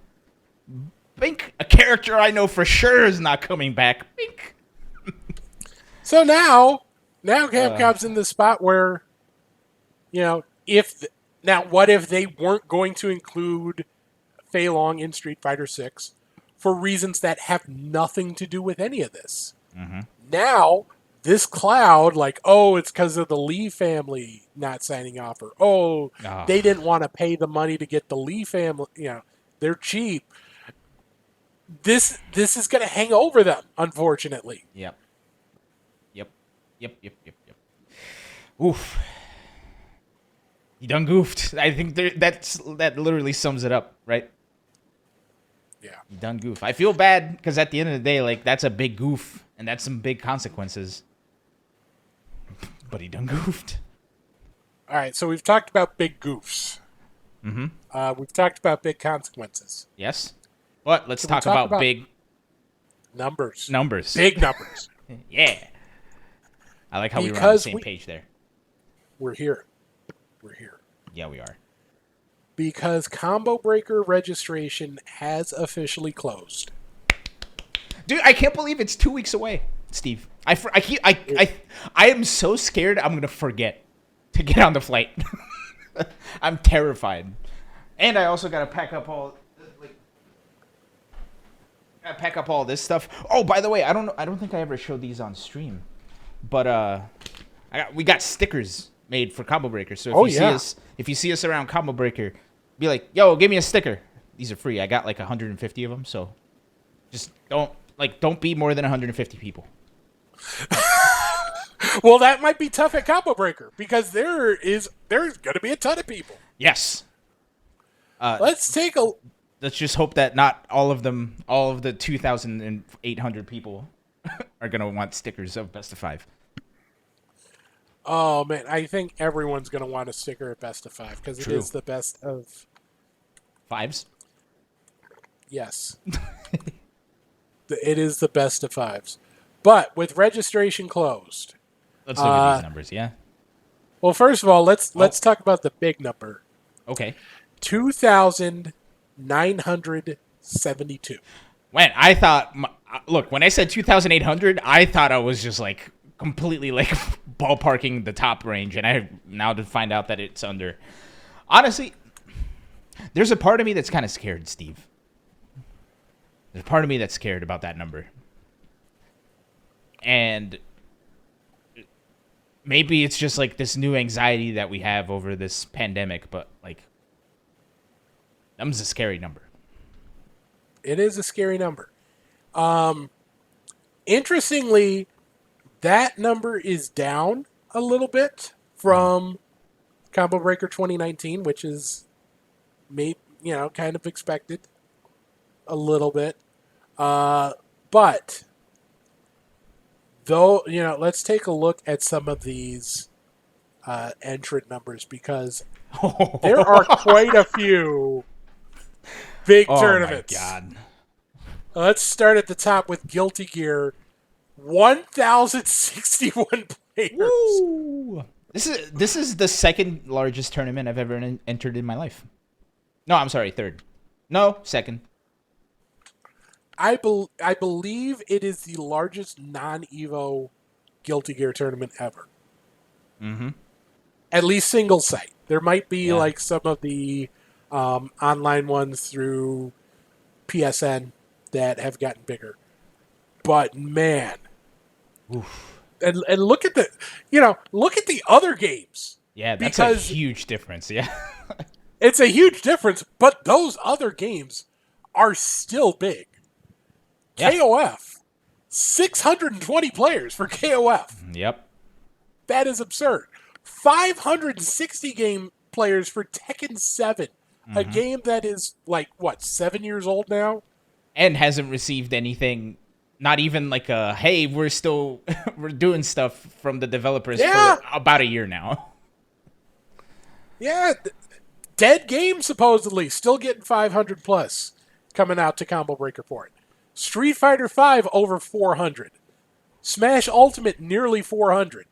"Bink, a character I know for sure is not coming back." Bink. So now Capcom's in the spot where, what if they weren't going to include Fei Long in Street Fighter 6 for reasons that have nothing to do with any of this? Mm-hmm. Now, this cloud, it's because of the Lee family not signing off, or they didn't want to pay the money to get the Lee family, they're cheap. This is going to hang over them, unfortunately. Yep. Oof. You done goofed. I think that literally sums it up, right? Yeah. You done goof. I feel bad because at the end of the day, that's a big goof, and that's some big consequences. But he done goofed. All right, so we've talked about big goofs. Mm-hmm. We've talked about big consequences. Yes. But let's talk about big numbers. Big numbers. Yeah. I like how we were on the same page there. We're here. Yeah, we are. Because Combo Breaker registration has officially closed. Dude, I can't believe it's 2 weeks away, Steve. I am so scared I'm gonna forget to get on the flight. I'm terrified, and I also gotta pack up all this stuff. Oh, by the way, I don't think I ever showed these on stream, But we got stickers made for Combo Breaker. So if you see us around Combo Breaker, be like, "Yo, give me a sticker." These are free. I got like 150 of them, so just don't be more than 150 people. Well, that might be tough at Combo Breaker because there's going to be a ton of people. Yes. Let's just hope that not all of the 2,800 people are going to want stickers of Best of 5. Oh, man. I think everyone's going to want a sticker at Best of 5 because it is the best of 5s. Yes. It is the best of 5s. But with registration closed. Let's look at these numbers, yeah? Well, first of all, let's talk about the big number. Okay. 2,972. When I thought, look, when I said 2,800, I thought I was just like completely like ballparking the top range, and I now to find out that it's under. Honestly, there's a part of me that's kind of scared, Steve. There's a part of me that's scared about that number. And maybe it's just like this new anxiety that we have over this pandemic, but like, that's a scary number. It is a scary number. Interestingly, that number is down a little bit from Combo Breaker 2019, which is kind of expected a little bit. But though, let's take a look at some of these entrant numbers because there are quite a few big tournaments. Oh my God. Let's start at the top with Guilty Gear. 1,061 players. Woo! This is the second largest tournament I've ever entered in my life. No, I'm sorry, third. No, second. I believe it is the largest non-Evo Guilty Gear tournament ever. Mm-hmm. At least single site. There might be like some of the online ones through PSN that have gotten bigger. But man, oof. And look at the other games. Yeah, that's a huge difference. Yeah, it's a huge difference. But those other games are still big. Yeah. KOF, 620 players for KOF. Yep, that is absurd. 560 game players for Tekken 7, a game that is like 7 years old now, and hasn't received anything. Not even like a, hey, we're doing stuff from the developers for about a year now. Yeah. Dead Game, supposedly, still getting 500 plus coming out to Combo Breaker for it. Street Fighter V over 400. Smash Ultimate nearly 400.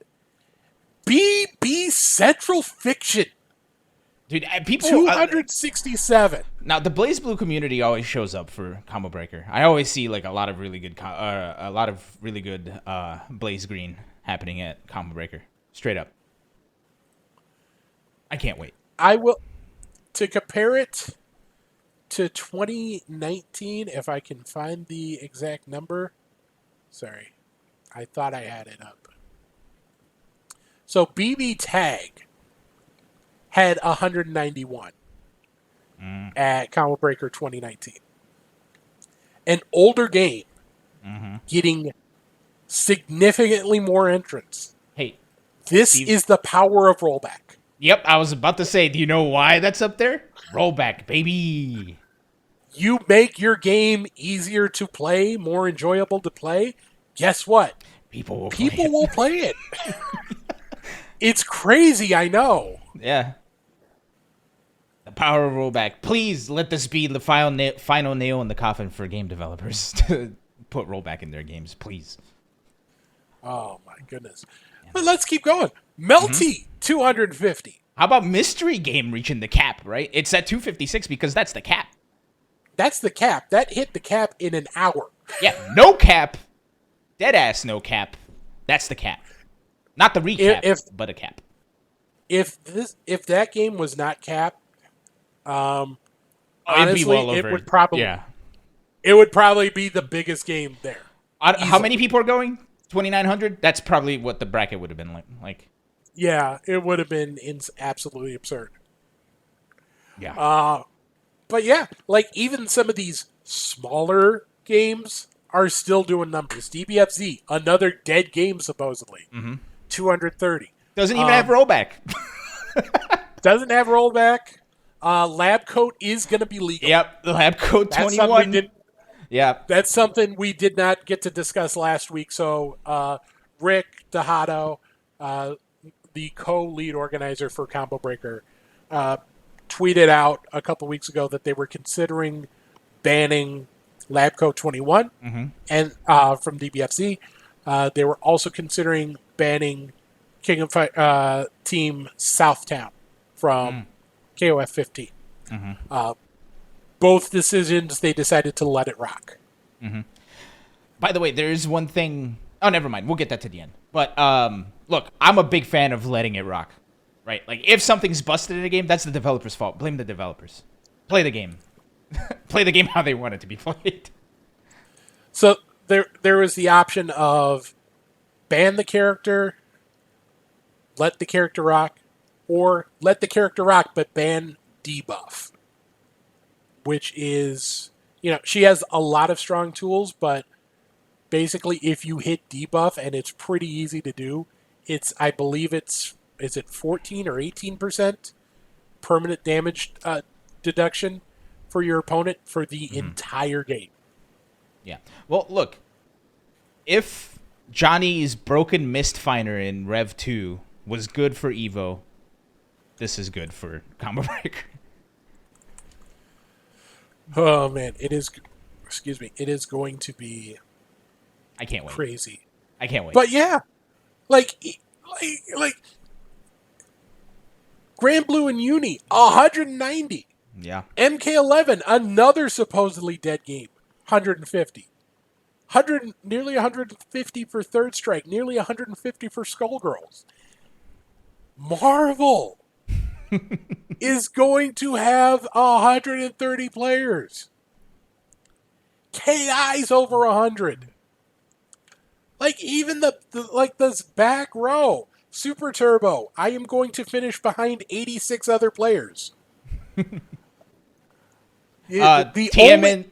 BB Central Fiction. Dude, people 267. Now the Blaze Blue community always shows up for Combo Breaker. I always see like a lot of really good Blaze Green happening at Combo Breaker. Straight up. I can't wait. I will to compare it to 2019 if I can find the exact number. Sorry. I thought I had it up. So BB Tag had 191 at Combo Breaker 2019. An older game getting significantly more entrants. Hey, this is the power of rollback. Yep, I was about to say, do you know why that's up there? Rollback, baby. You make your game easier to play, more enjoyable to play. Guess what? People will play it. It's crazy, I know. Yeah. The power of rollback. Please let this be the final nail in the coffin for game developers to put rollback in their games, please. Oh, my goodness. But let's keep going. Melty, 250. How about Mystery Game reaching the cap, right? It's at 256 because that's the cap. That's the cap. That hit the cap in an hour. Yeah, no cap. Deadass no cap. That's the cap. Not the recap, but a cap. If that game was not capped, honestly, it'd be well over. It would probably be the biggest game there. How many people are going? $2,900. That's probably what the bracket would have been like. Yeah, it would have been absolutely absurd. Yeah. But yeah, like even some of these smaller games are still doing numbers. DBFZ, another dead game supposedly, 230. Doesn't even have rollback. Doesn't have rollback. Lab coat is going to be legal. Yep, the lab coat 21. That's something we did not get to discuss last week. So Rick Dehato, the co-lead organizer for Combo Breaker, tweeted out a couple weeks ago that they were considering banning Labco 21 and from DBFZ. They were also considering banning King of Team Southtown from KOF 15. Both decisions, they decided to let it rock. By the way, there is one thing. Oh, never mind. We'll get that to the end. But look, I'm a big fan of letting it rock. Right? Like, if something's busted in a game, that's the developer's fault. Blame the developers. Play the game. Play the game how they want it to be played. So there was the option of ban the character, let the character rock, or let the character rock but ban debuff. Which is, she has a lot of strong tools, but basically if you hit debuff, and it's pretty easy to do, I believe is it 14 or 18% permanent damage deduction for your opponent for the entire game. Yeah. Well, look, if Johnny's broken mist finder in Rev 2 was good for Evo, this is good for Combo Breaker. Oh man, it is. Excuse me. It is going to be. I can't wait. Crazy. I can't wait. But yeah, like Grand Blue and Uni, 190. Yeah. MK11, another supposedly dead game, 150. Nearly 150 for Third Strike, nearly 150 for Skullgirls. Marvel is going to have 130 players. KI's over 100. Like even this back row, Super Turbo, I am going to finish behind 86 other players. Teenage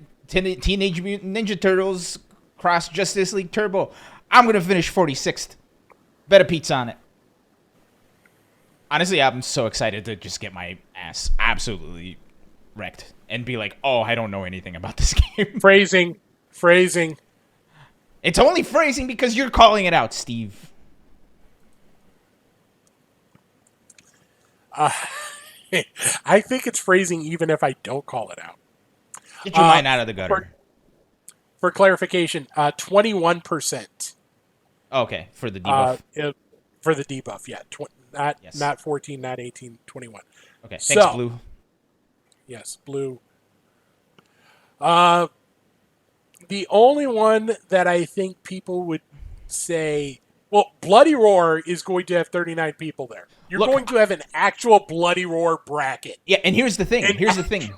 Mutant Ninja Turtles Cross Justice League Turbo, I'm going to finish 46th. Bet a pizza on it. Honestly, I'm so excited to just get my ass absolutely wrecked and be like, oh, I don't know anything about this game. Phrasing. It's only phrasing because you're calling it out, Steve. I think it's phrasing even if I don't call it out. Get your mind out of the gutter. For clarification, 21%. Okay, for the debuff. For the debuff, yeah. Not 14, not 18, 21. Okay, thanks, Blue. Yes, Blue. The only one that I think people would say, well, Bloody Roar is going to have 39 people there. You're going to have an actual Bloody Roar bracket. Yeah, and here's the thing.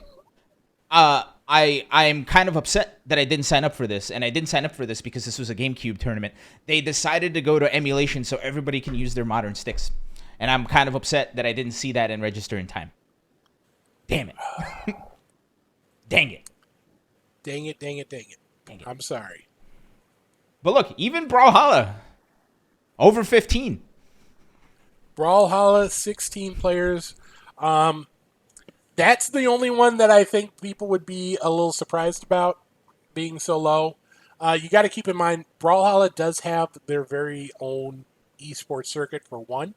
I'm kind of upset that I didn't sign up for this, and I didn't sign up for this because this was a GameCube tournament. They decided to go to emulation so everybody can use their modern sticks, and I'm kind of upset that I didn't see that and register in time. Damn it. Dang it. Dang it. I'm sorry. But look, even Brawlhalla, over 15. Brawlhalla, 16 players. That's the only one that I think people would be a little surprised about being so low. You got to keep in mind, Brawlhalla does have their very own esports circuit for one,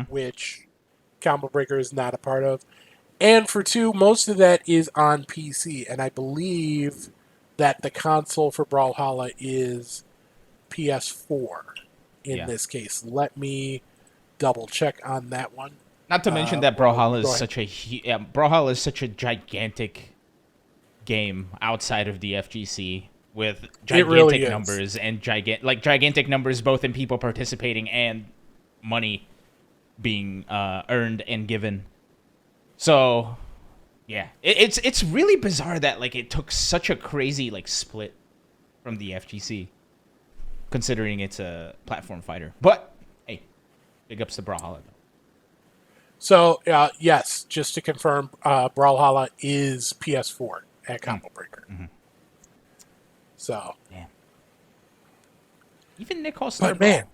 which Combo Breaker is not a part of. And for two, most of that is on PC. And I believe that the console for Brawlhalla is PS4 in this case. Let me double check on that one. Not to mention that Brawlhalla is such a gigantic game outside of the FGC with gigantic numbers and gigantic numbers both in people participating and money being earned and given. So, yeah, it's really bizarre that it took such a crazy split from the FGC. considering it's a platform fighter. But hey, big ups to Brawlhalla though. So, yes, just to confirm, Brawlhalla is PS4 at Combo Breaker. Mm-hmm. So, Man. Even Nick All-Star but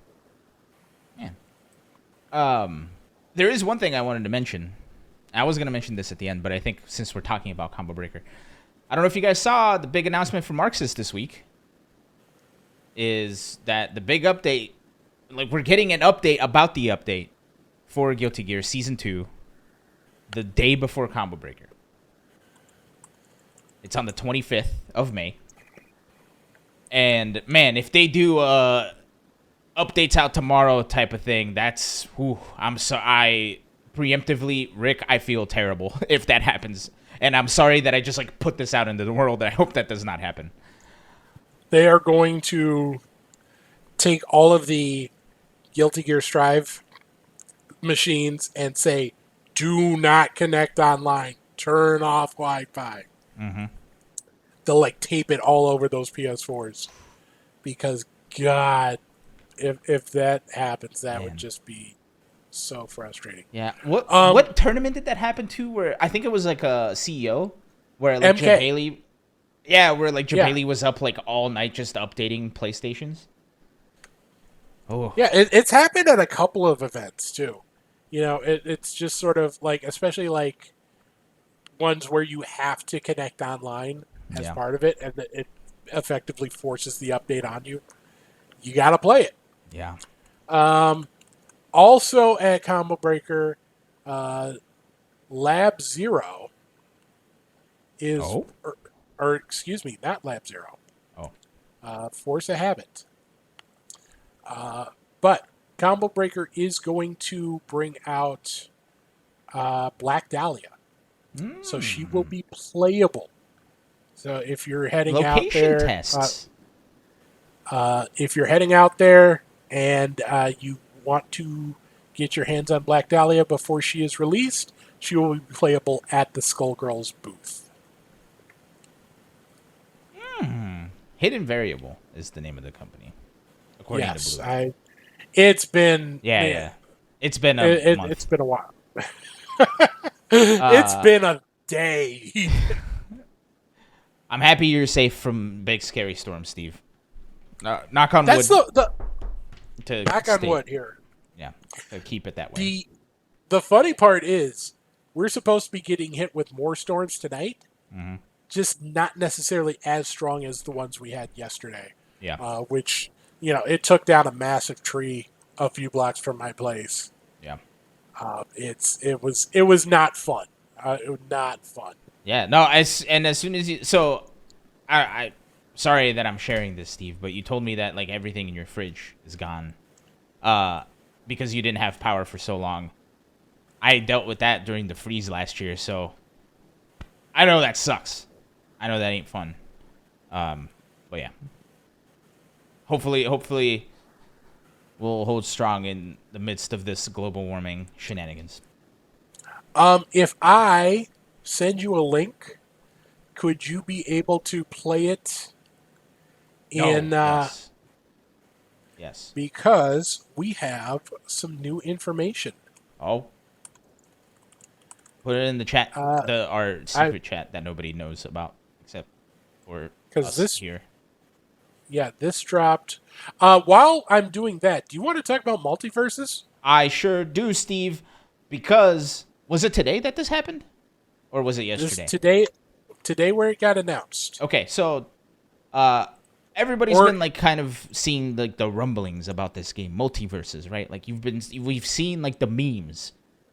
man, there is one thing I wanted to mention. I was going to mention this at the end, but I think since we're talking about Combo Breaker, I don't know if you guys saw the big announcement from Marxist this week. Is that the big update? Like, we're getting an update about the update for Guilty Gear Season 2 the day before Combo Breaker. It's on the 25th of May. And, man, if they do updates out tomorrow type of thing, that's... I preemptively, Rick, I feel terrible if that happens. And I'm sorry that I just, like, put this out into the world. I hope that does not happen. they are going to take all of the Guilty Gear Strive machines and say, do not connect online. Turn off Wi-Fi. Mm-hmm. They'll like tape it all over those PS4s. Because, God, if that happens, that would just be so frustrating. Yeah. What tournament did that happen to? Where I think it was like a CEO, where like MK. Jim Haley, where like Jim Haley was up like all night just updating PlayStations. Oh. Yeah, it's happened at a couple of events too. You know, it's just sort of like, especially like ones where you have to connect online as part of it, and it effectively forces the update on you. You got to play it. Yeah. Also at Combo Breaker, Lab Zero is, or excuse me, not Lab Zero. Force a Habit. But Combo Breaker is going to bring out Black Dahlia. So she will be playable. So if you're heading out there, tests. If you're heading out there and you want to get your hands on Black Dahlia before she is released, she will be playable at the Skullgirls booth. Hidden Variable is the name of the company, according to Blue. It's been It's been a month. It's been a while. It's been a day. I'm happy you're safe from big scary storm, Steve. Knock on wood. That's the knock on wood here. Yeah, to keep it that way. The funny part is we're supposed to be getting hit with more storms tonight, just not necessarily as strong as the ones we had yesterday. Yeah, which, you know, it took down a massive tree a few blocks from my place. Yeah, it was not fun. It was not fun. Yeah, no. As soon as you, so I sorry that I'm sharing this, Steve, but you told me that like everything in your fridge is gone, because you didn't have power for so long. I dealt with that during the freeze last year, so I know that sucks. I know that ain't fun. But yeah. Hopefully we'll hold strong in the midst of this global warming shenanigans. If I send you a link, could you be able to play it in Yes. Because we have some new information. Oh. Put it in the chat, our secret chat that nobody knows about except for us here. Yeah, this dropped. While I'm doing that, do you want to talk about MultiVersus? I sure do, Steve, because was it today that this happened? Or was it yesterday? Today where it got announced. Okay, so everybody's been like kind of seeing like the rumblings about this game, MultiVersus, right? Like we've seen like the memes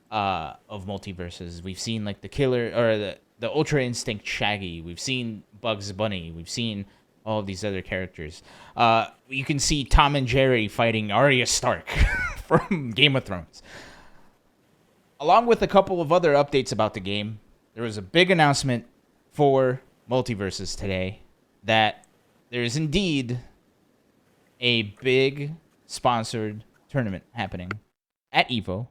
of MultiVersus. We've seen like the killer or the Ultra Instinct Shaggy. We've seen Bugs Bunny. We've seen all of these other characters. You can see Tom and Jerry fighting Arya Stark from Game of Thrones. Along with a couple of other updates about the game, there was a big announcement for MultiVersus today that there is indeed a big sponsored tournament happening at EVO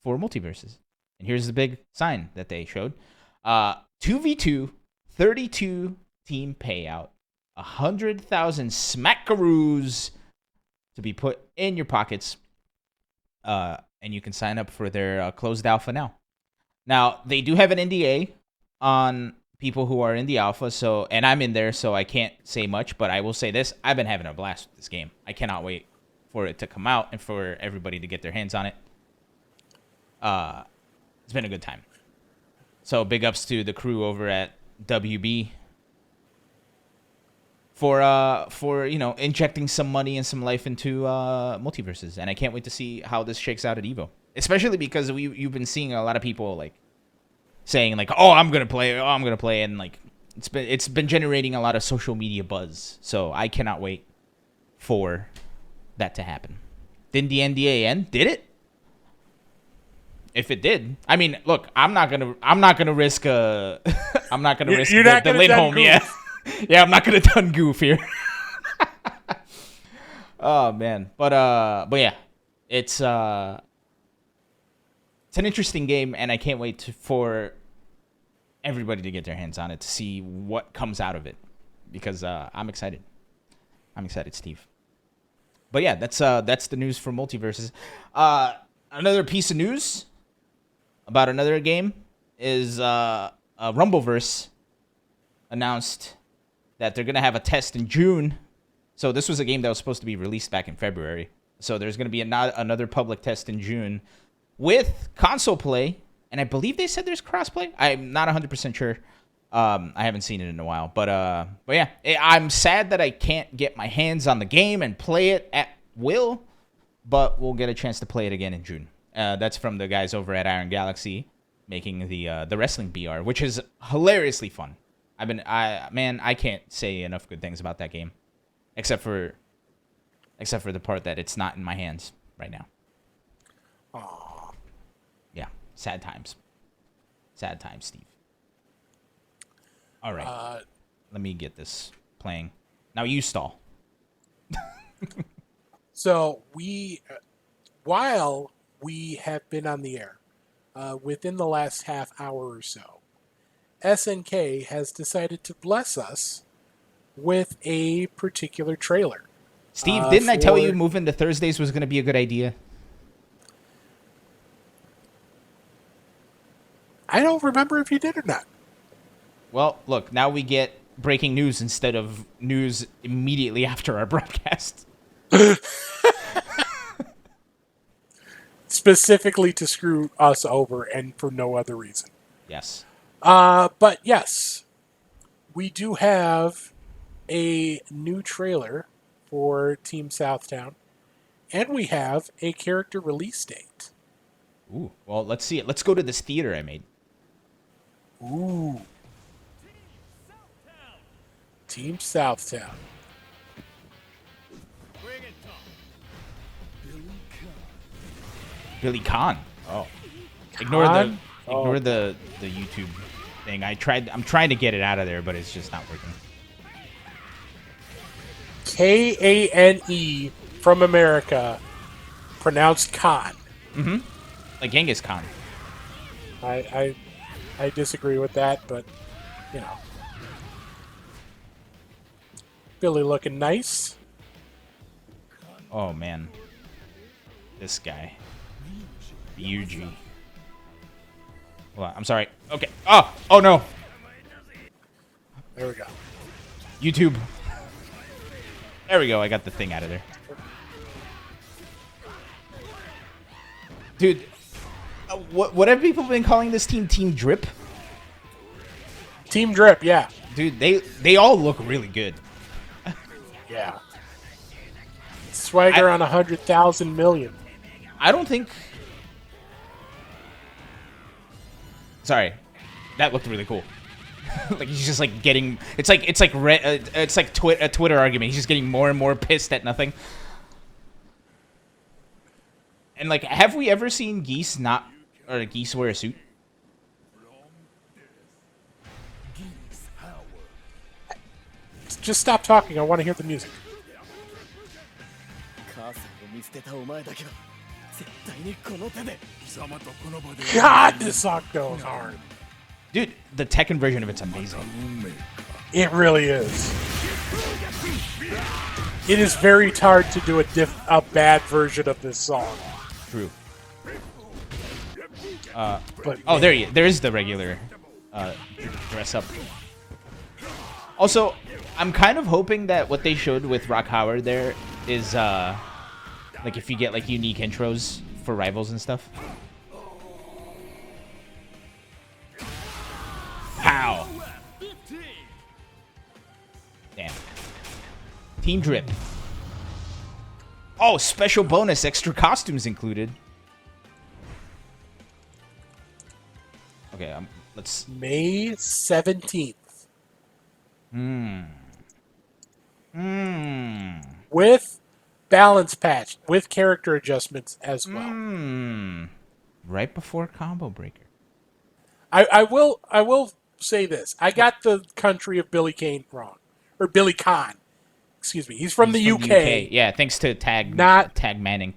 for MultiVersus. And here's the big sign that they showed. 2v2, 32 team payout. 100,000 smackaroos to be put in your pockets. And you can sign up for their closed alpha now. Now, they do have an NDA on people who are in the alpha, and I'm in there, so I can't say much, but I will say this. I've been having a blast with this game. I cannot wait for it to come out and for everybody to get their hands on it. It's been a good time. So big ups to the crew over at WB for injecting some money and some life into MultiVersus, and I can't wait to see how this shakes out at Evo. Especially because you've been seeing a lot of people like saying like, "Oh, I'm gonna play," and like it's been generating a lot of social media buzz. So I cannot wait for that to happen. Didn't the NDA end? Did it? If it did, I mean, look, I'm not gonna risk I'm not gonna risk the Lindholm. Yeah, yeah, I'm not gonna done goof here. Oh man, but yeah, it's an interesting game, and I can't wait for everybody to get their hands on it to see what comes out of it, because I'm excited. I'm excited, Steve. But yeah, that's the news for MultiVersus. Another piece of news about another game is Rumbleverse announced that they're gonna have a test in June. So this was a game that was supposed to be released back in February. So there's gonna be another public test in June with console play, and I believe they said there's crossplay. I'm not 100% sure. I haven't seen it in a while, but yeah, I'm sad that I can't get my hands on the game and play it at will, but we'll get a chance to play it again in June. That's from the guys over at Iron Galaxy making the wrestling BR, which is hilariously fun. I can't say enough good things about that game, except for the part that it's not in my hands right now. Aww. Yeah, sad times. Sad times, Steve. All right, let me get this playing. Now you stall. So while we have been on the air, within the last half hour or so, SNK has decided to bless us with a particular trailer. Steve, didn't I tell you moving to Thursdays was going to be a good idea? I don't remember if you did or not. Well, look, now we get breaking news instead of news immediately after our broadcast. Specifically to screw us over and for no other reason. Yes. But yes, we do have a new trailer for Team Southtown, and we have a character release date. Ooh, well, let's see it. Let's go to this theater I made. Ooh. Team Southtown. Billy Khan. Oh. Ignore the YouTube thing. I'm trying to get it out of there, but it's just not working. Kane from America, pronounced Khan. Mm-hmm. Like Genghis Khan. I disagree with that, but you know. Billy looking nice. Oh man. This guy. UG. Hold on, I'm sorry. Okay. Oh no. There we go. YouTube. There we go. I got the thing out of there. Dude, what have people been calling this team? Team Drip? Team Drip, yeah. Dude, they all look really good. Yeah. Swagger on 100,000 million. I don't think. Sorry, that looked really cool. Like he's just like getting. It's like a Twitter argument. He's just getting more and more pissed at nothing. And like, have we ever seen Geese wear a suit? Just stop talking. I want to hear the music. God, this song goes hard. Dude, the Tekken version of it's amazing. It really is. It is very hard to do a bad version of this song. True. But Oh, there is the regular dress up. Also, I'm kind of hoping that what they showed with Rock Howard there is like if you get like unique intros for rivals and stuff. Pow. Damn. Team Drip. Oh, special bonus, extra costumes included. Okay, let's... May 17th. With balance patch, with character adjustments as well. Right before Combo Breaker. I will say this. I got the country of Billy Kane wrong. Or Billy Khan. Excuse me. He's from the UK. Yeah, thanks to Tag Manning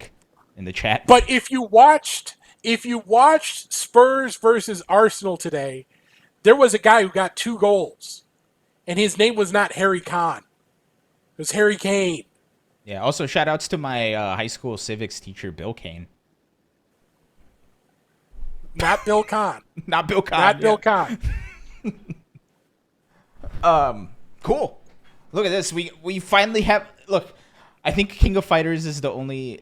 in the chat. But if you watched Spurs versus Arsenal today, there was a guy who got 2 goals. And his name was not Harry Khan. It was Harry Kane. Yeah, also shout outs to my high school civics teacher, Bill Kane. Not Bill Khan. Not Bill Khan. Not Bill Khan. Cool. Look at this. We finally have... Look, I think King of Fighters is the only...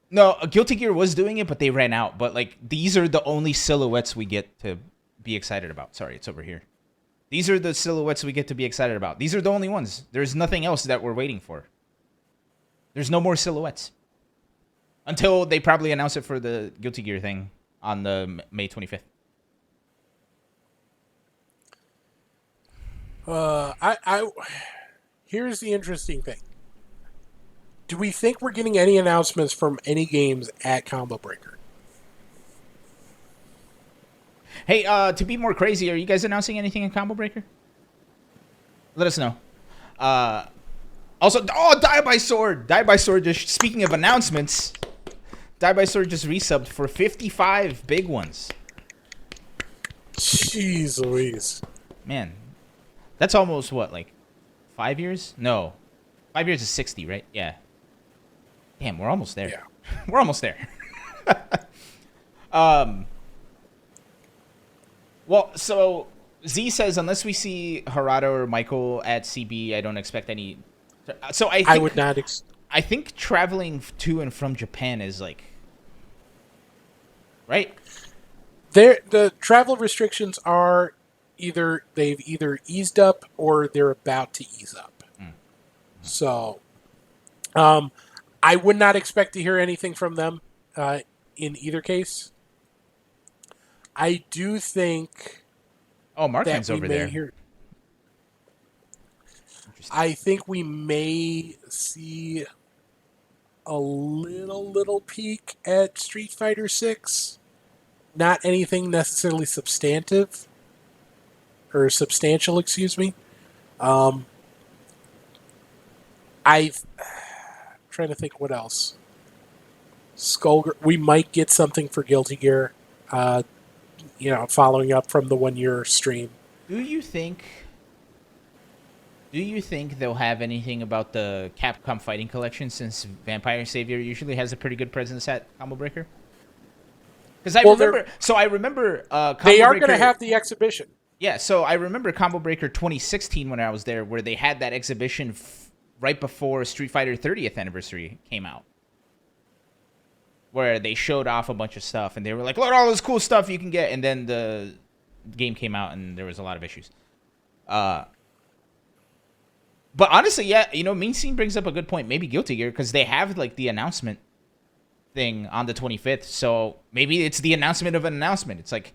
No, Guilty Gear was doing it, but they ran out. But, like, these are the only silhouettes we get to be excited about. Sorry, it's over here. These are the silhouettes we get to be excited about. These are the only ones. There's nothing else that we're waiting for. There's no more silhouettes. Until they probably announce it for the Guilty Gear thing on the May 25th. Here's the interesting thing. Do we think we're getting any announcements from any games at Combo Breaker? Hey, to be more crazy, are you guys announcing anything in Combo Breaker? Let us know. Also, Die by Sword. Die by Sword, just speaking of announcements, Die by Sword just resubbed for 55 big ones. Jeez Louise. Man, that's almost what, like 5 years? No. 5 years is 60, right? Yeah. Damn, we're almost there. Yeah. We're almost there. Well, so Z says, unless we see Harada or Michael at CB, I don't expect any. So I would not. I think traveling to and from Japan is like, right? The travel restrictions are they've either eased up or they're about to ease up. So, I would not expect to hear anything from them in either case. I do think. Oh, Markman's over there. I think we may see a little peek at Street Fighter 6. Not anything necessarily substantive or substantial, excuse me. I'm trying to think what else. Skullgirl. We might get something for Guilty Gear. Following up from the 1 year stream. Do you think they'll have anything about the Capcom Fighting Collection, since Vampire Savior usually has a pretty good presence at Combo Breaker? Because I remember they are going to have the exhibition. Yeah, so I remember Combo Breaker 2016 when I was there, where they had that exhibition right before Street Fighter 30th anniversary came out, where they showed off a bunch of stuff, and they were like, look at all this cool stuff you can get, and then the game came out, and there was a lot of issues. But honestly, yeah, Mean Scene brings up a good point. Maybe Guilty Gear, because they have, like, the announcement thing on the 25th, so maybe it's the announcement of an announcement. It's like,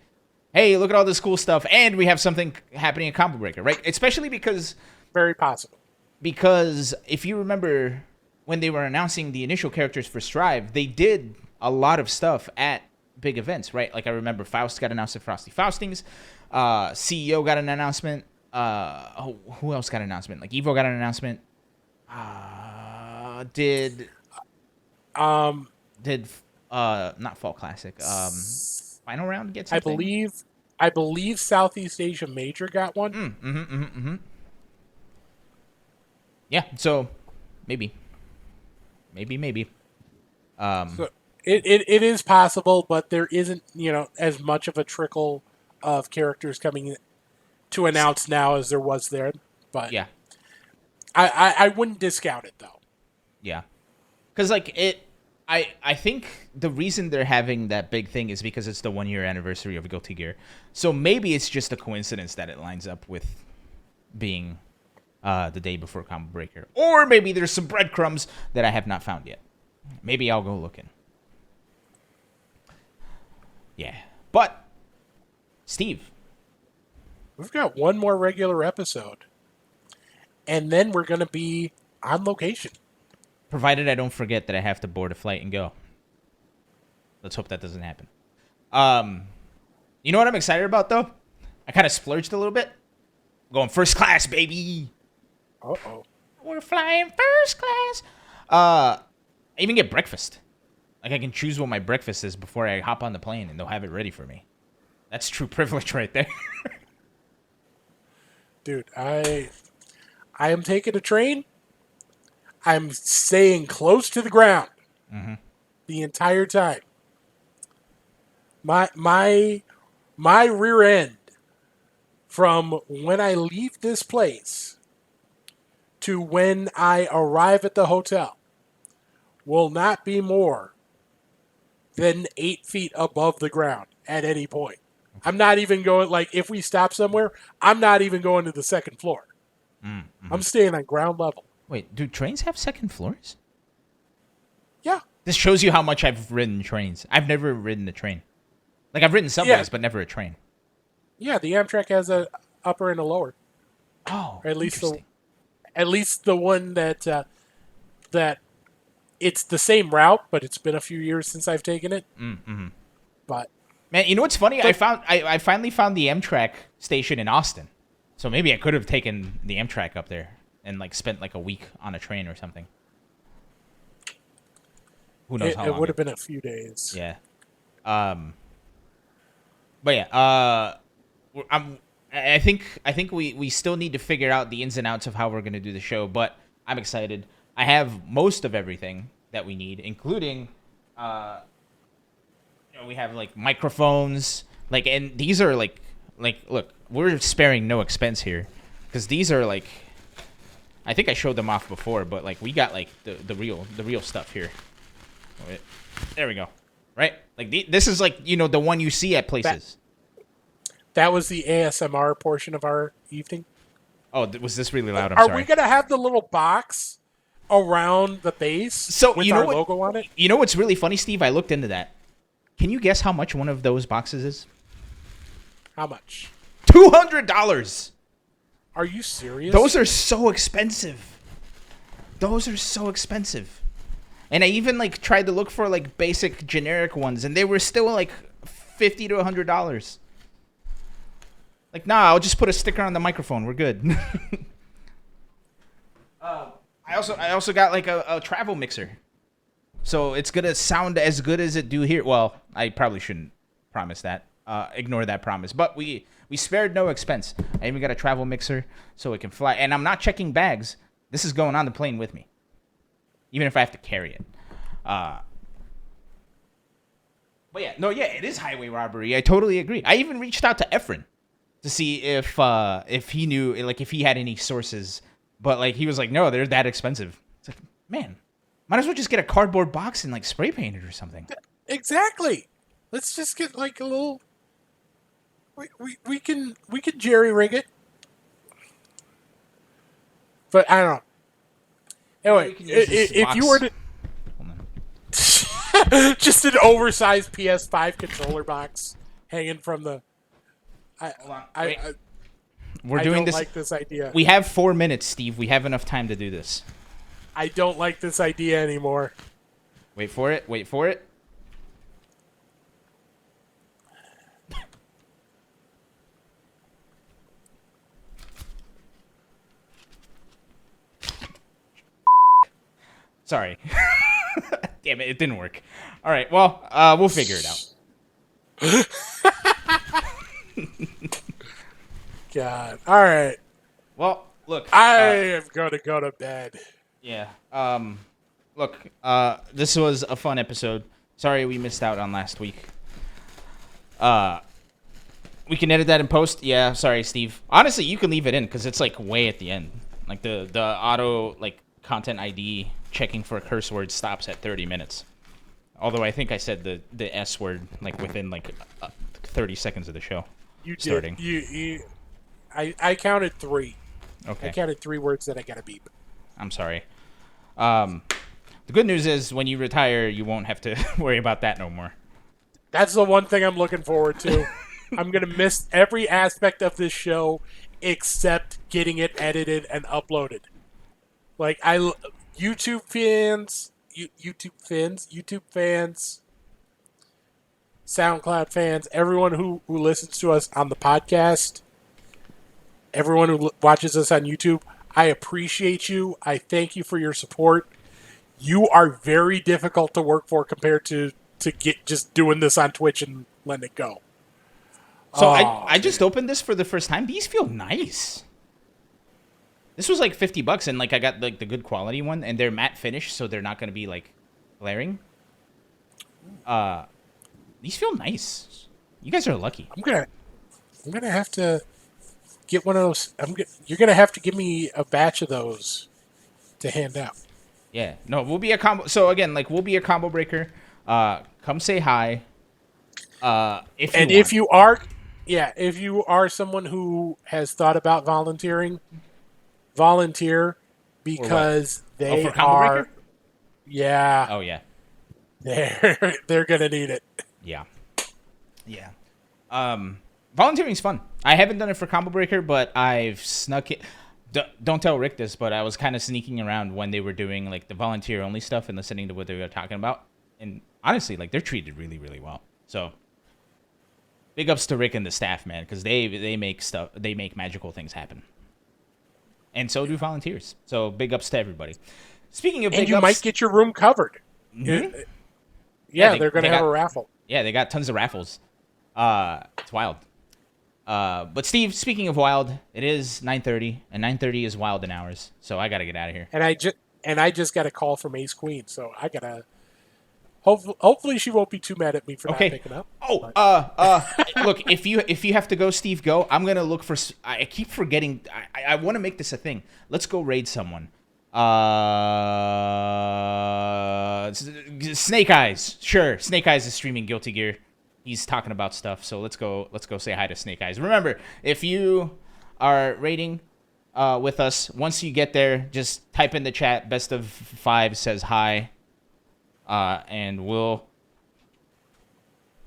hey, look at all this cool stuff, and we have something happening at Combo Breaker, right? Especially because... Very possible. Because if you remember, when they were announcing the initial characters for Strive, they did a lot of stuff at big events, right? Like, I remember Faust got announced at Frosty Faustings. CEO got an announcement. Who else got an announcement? Like, Evo got an announcement. Did not Fall Classic. Final Round get something? I believe Southeast Asia Major got one. Yeah, so maybe. Maybe. So it is possible, but there isn't, as much of a trickle of characters coming to announce now as there was there. But Yeah. I wouldn't discount it though. Yeah. Because like I think the reason they're having that big thing is because it's the 1 year anniversary of Guilty Gear. So maybe it's just a coincidence that it lines up with being the day before Combo Breaker, or maybe there's some breadcrumbs that I have not found yet. Maybe I'll go looking. Yeah, but Steve, We've got one more regular episode, and then we're going to be on location. provided I don't forget that I have to board a flight and go. Let's hope that doesn't happen. You know what I'm excited about though? I kind of splurged a little bit. I'm going first class, baby. Uh-oh. We're flying first class. I even get breakfast. Like, I can choose what my breakfast is before I hop on the plane, and they'll have it ready for me. That's true privilege right there. Dude, I am taking a train. I'm staying close to the ground the entire time. My rear end from when I leave this place to when I arrive at the hotel will not be more than 8 feet above the ground at any point. I'm not even going, like, if we stop somewhere, I'm not even going to the second floor. I'm staying on ground level. Wait, do trains have second floors? Yeah. This shows you how much I've ridden trains. I've never ridden a train. Like, I've ridden subways, but never a train. Yeah, the Amtrak has a upper and a lower. Oh, Or at least the one that it's the same route, but it's been a few years since I've taken it. But man, you know what's funny? I finally found the Amtrak station in Austin. So maybe I could have taken the Amtrak up there and like spent like a week on a train or something. Who knows how long? It would have been a few days. Yeah. But yeah, I think we still need to figure out the ins and outs of how we're gonna do the show, but I'm excited. I have most of everything that we need, including we have like microphones, like, and these are like look, we're sparing no expense here, because these are like, I think I showed them off before, but like we got like the real stuff here. Wait, there we go. Right, like this is like the one you see at places. That was the ASMR portion of our evening. Oh, was this really loud? I'm Are sorry. we gonna have the little box around the base with our logo on it? You know what's really funny, Steve? I looked into that. Can you guess how much one of those boxes is? How much? $200. Are you serious? Those are so expensive. And I even like tried to look for like basic generic ones, and they were still like $50 to $100. Like, nah, I'll just put a sticker on the microphone. We're good. I also got like a travel mixer, so it's gonna sound as good as it do here. Well, I probably shouldn't promise that. Ignore that promise. But we spared no expense. I even got a travel mixer so it can fly, and I'm not checking bags. This is going on the plane with me, even if I have to carry it. But yeah, it is highway robbery. I totally agree. I even reached out to Efren to see if he knew, like, if he had any sources, but like he was like, no, they're that expensive. It's like, man, might as well just get a cardboard box and like spray paint it or something. Exactly. Let's just get like a little. We can jerry rig it, but I don't know. Anyway, if you were to just an oversized PS5 controller box hanging from the. We're doing this. I don't like this idea. We have 4 minutes, Steve. We have enough time to do this. I don't like this idea anymore. Wait for it. Sorry. Damn it, it didn't work. All right, well, we'll figure it out. God. All right. Well, Look, I am going to go to bed. yeah. Look, this was a fun episode. Sorry we missed out on last week. We can edit that in post. Yeah, sorry, Steve. Honestly, you can leave it in because it's like way at the end. Like the auto like content ID checking for curse words stops at 30 minutes. Although I think I said the S word like within like 30 seconds of the show. You did. Starting. I counted 3. Okay. I counted 3 words that I got to beep. I'm sorry. The good news is when you retire, you won't have to worry about that no more. That's the one thing I'm looking forward to. I'm going to miss every aspect of this show except getting it edited and uploaded. Like, YouTube fans, SoundCloud fans, everyone who listens to us on the podcast, everyone who watches us on YouTube, I appreciate you. I thank you for your support. You are very difficult to work for compared to get just doing this on Twitch and letting it go. So I just opened this for the first time. These feel nice. This was like $50, and like I got like the good quality one, and they're matte finish, so they're not going to be like glaring. These feel nice. You guys are lucky. I'm gonna have to get one of those. You're gonna have to give me a batch of those to hand out. Yeah. No, we'll be a combo. So again, like we'll be a combo breaker. Come say hi. If you are someone who has thought about volunteering, volunteer because they for combo are. breaker? Yeah. Oh yeah. They're gonna need it. Yeah. Yeah. Volunteering's fun. I haven't done it for combo breaker, but I've snuck it. Don't tell Rick this, but I was kind of sneaking around when they were doing like the volunteer only stuff and listening to what they were talking about. And honestly, like they're treated really, really well. So big ups to Rick and the staff, man, because they make magical things happen. And so do volunteers. So big ups to everybody. Speaking of big ups, you might get your room covered. Mm-hmm. Yeah, they're going to have a raffle. Yeah, they got tons of raffles. It's wild. But Steve, speaking of wild, it is 9:30, and 9:30 is wild in hours. So I got to get out of here. And I just got a call from Ace Queen, so I got to. Hopefully she won't be too mad at me for not picking up. Look, if you have to go, Steve, go. I'm gonna look for. I keep forgetting. I want to make this a thing. Let's go raid someone. Snake Eyes. Sure, Snake Eyes is streaming Guilty Gear. He's talking about stuff. So let's go say hi to Snake Eyes. Remember, if you are raiding with us, once you get there, just type in the chat. Best of 5 says hi. And we'll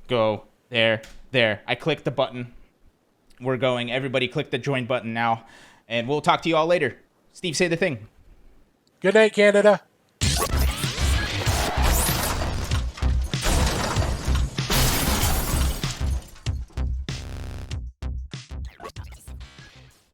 go there. I clicked the button. We're going. Everybody click the join button now. And we'll talk to you all later. Steve, say the thing. Good night, Canada.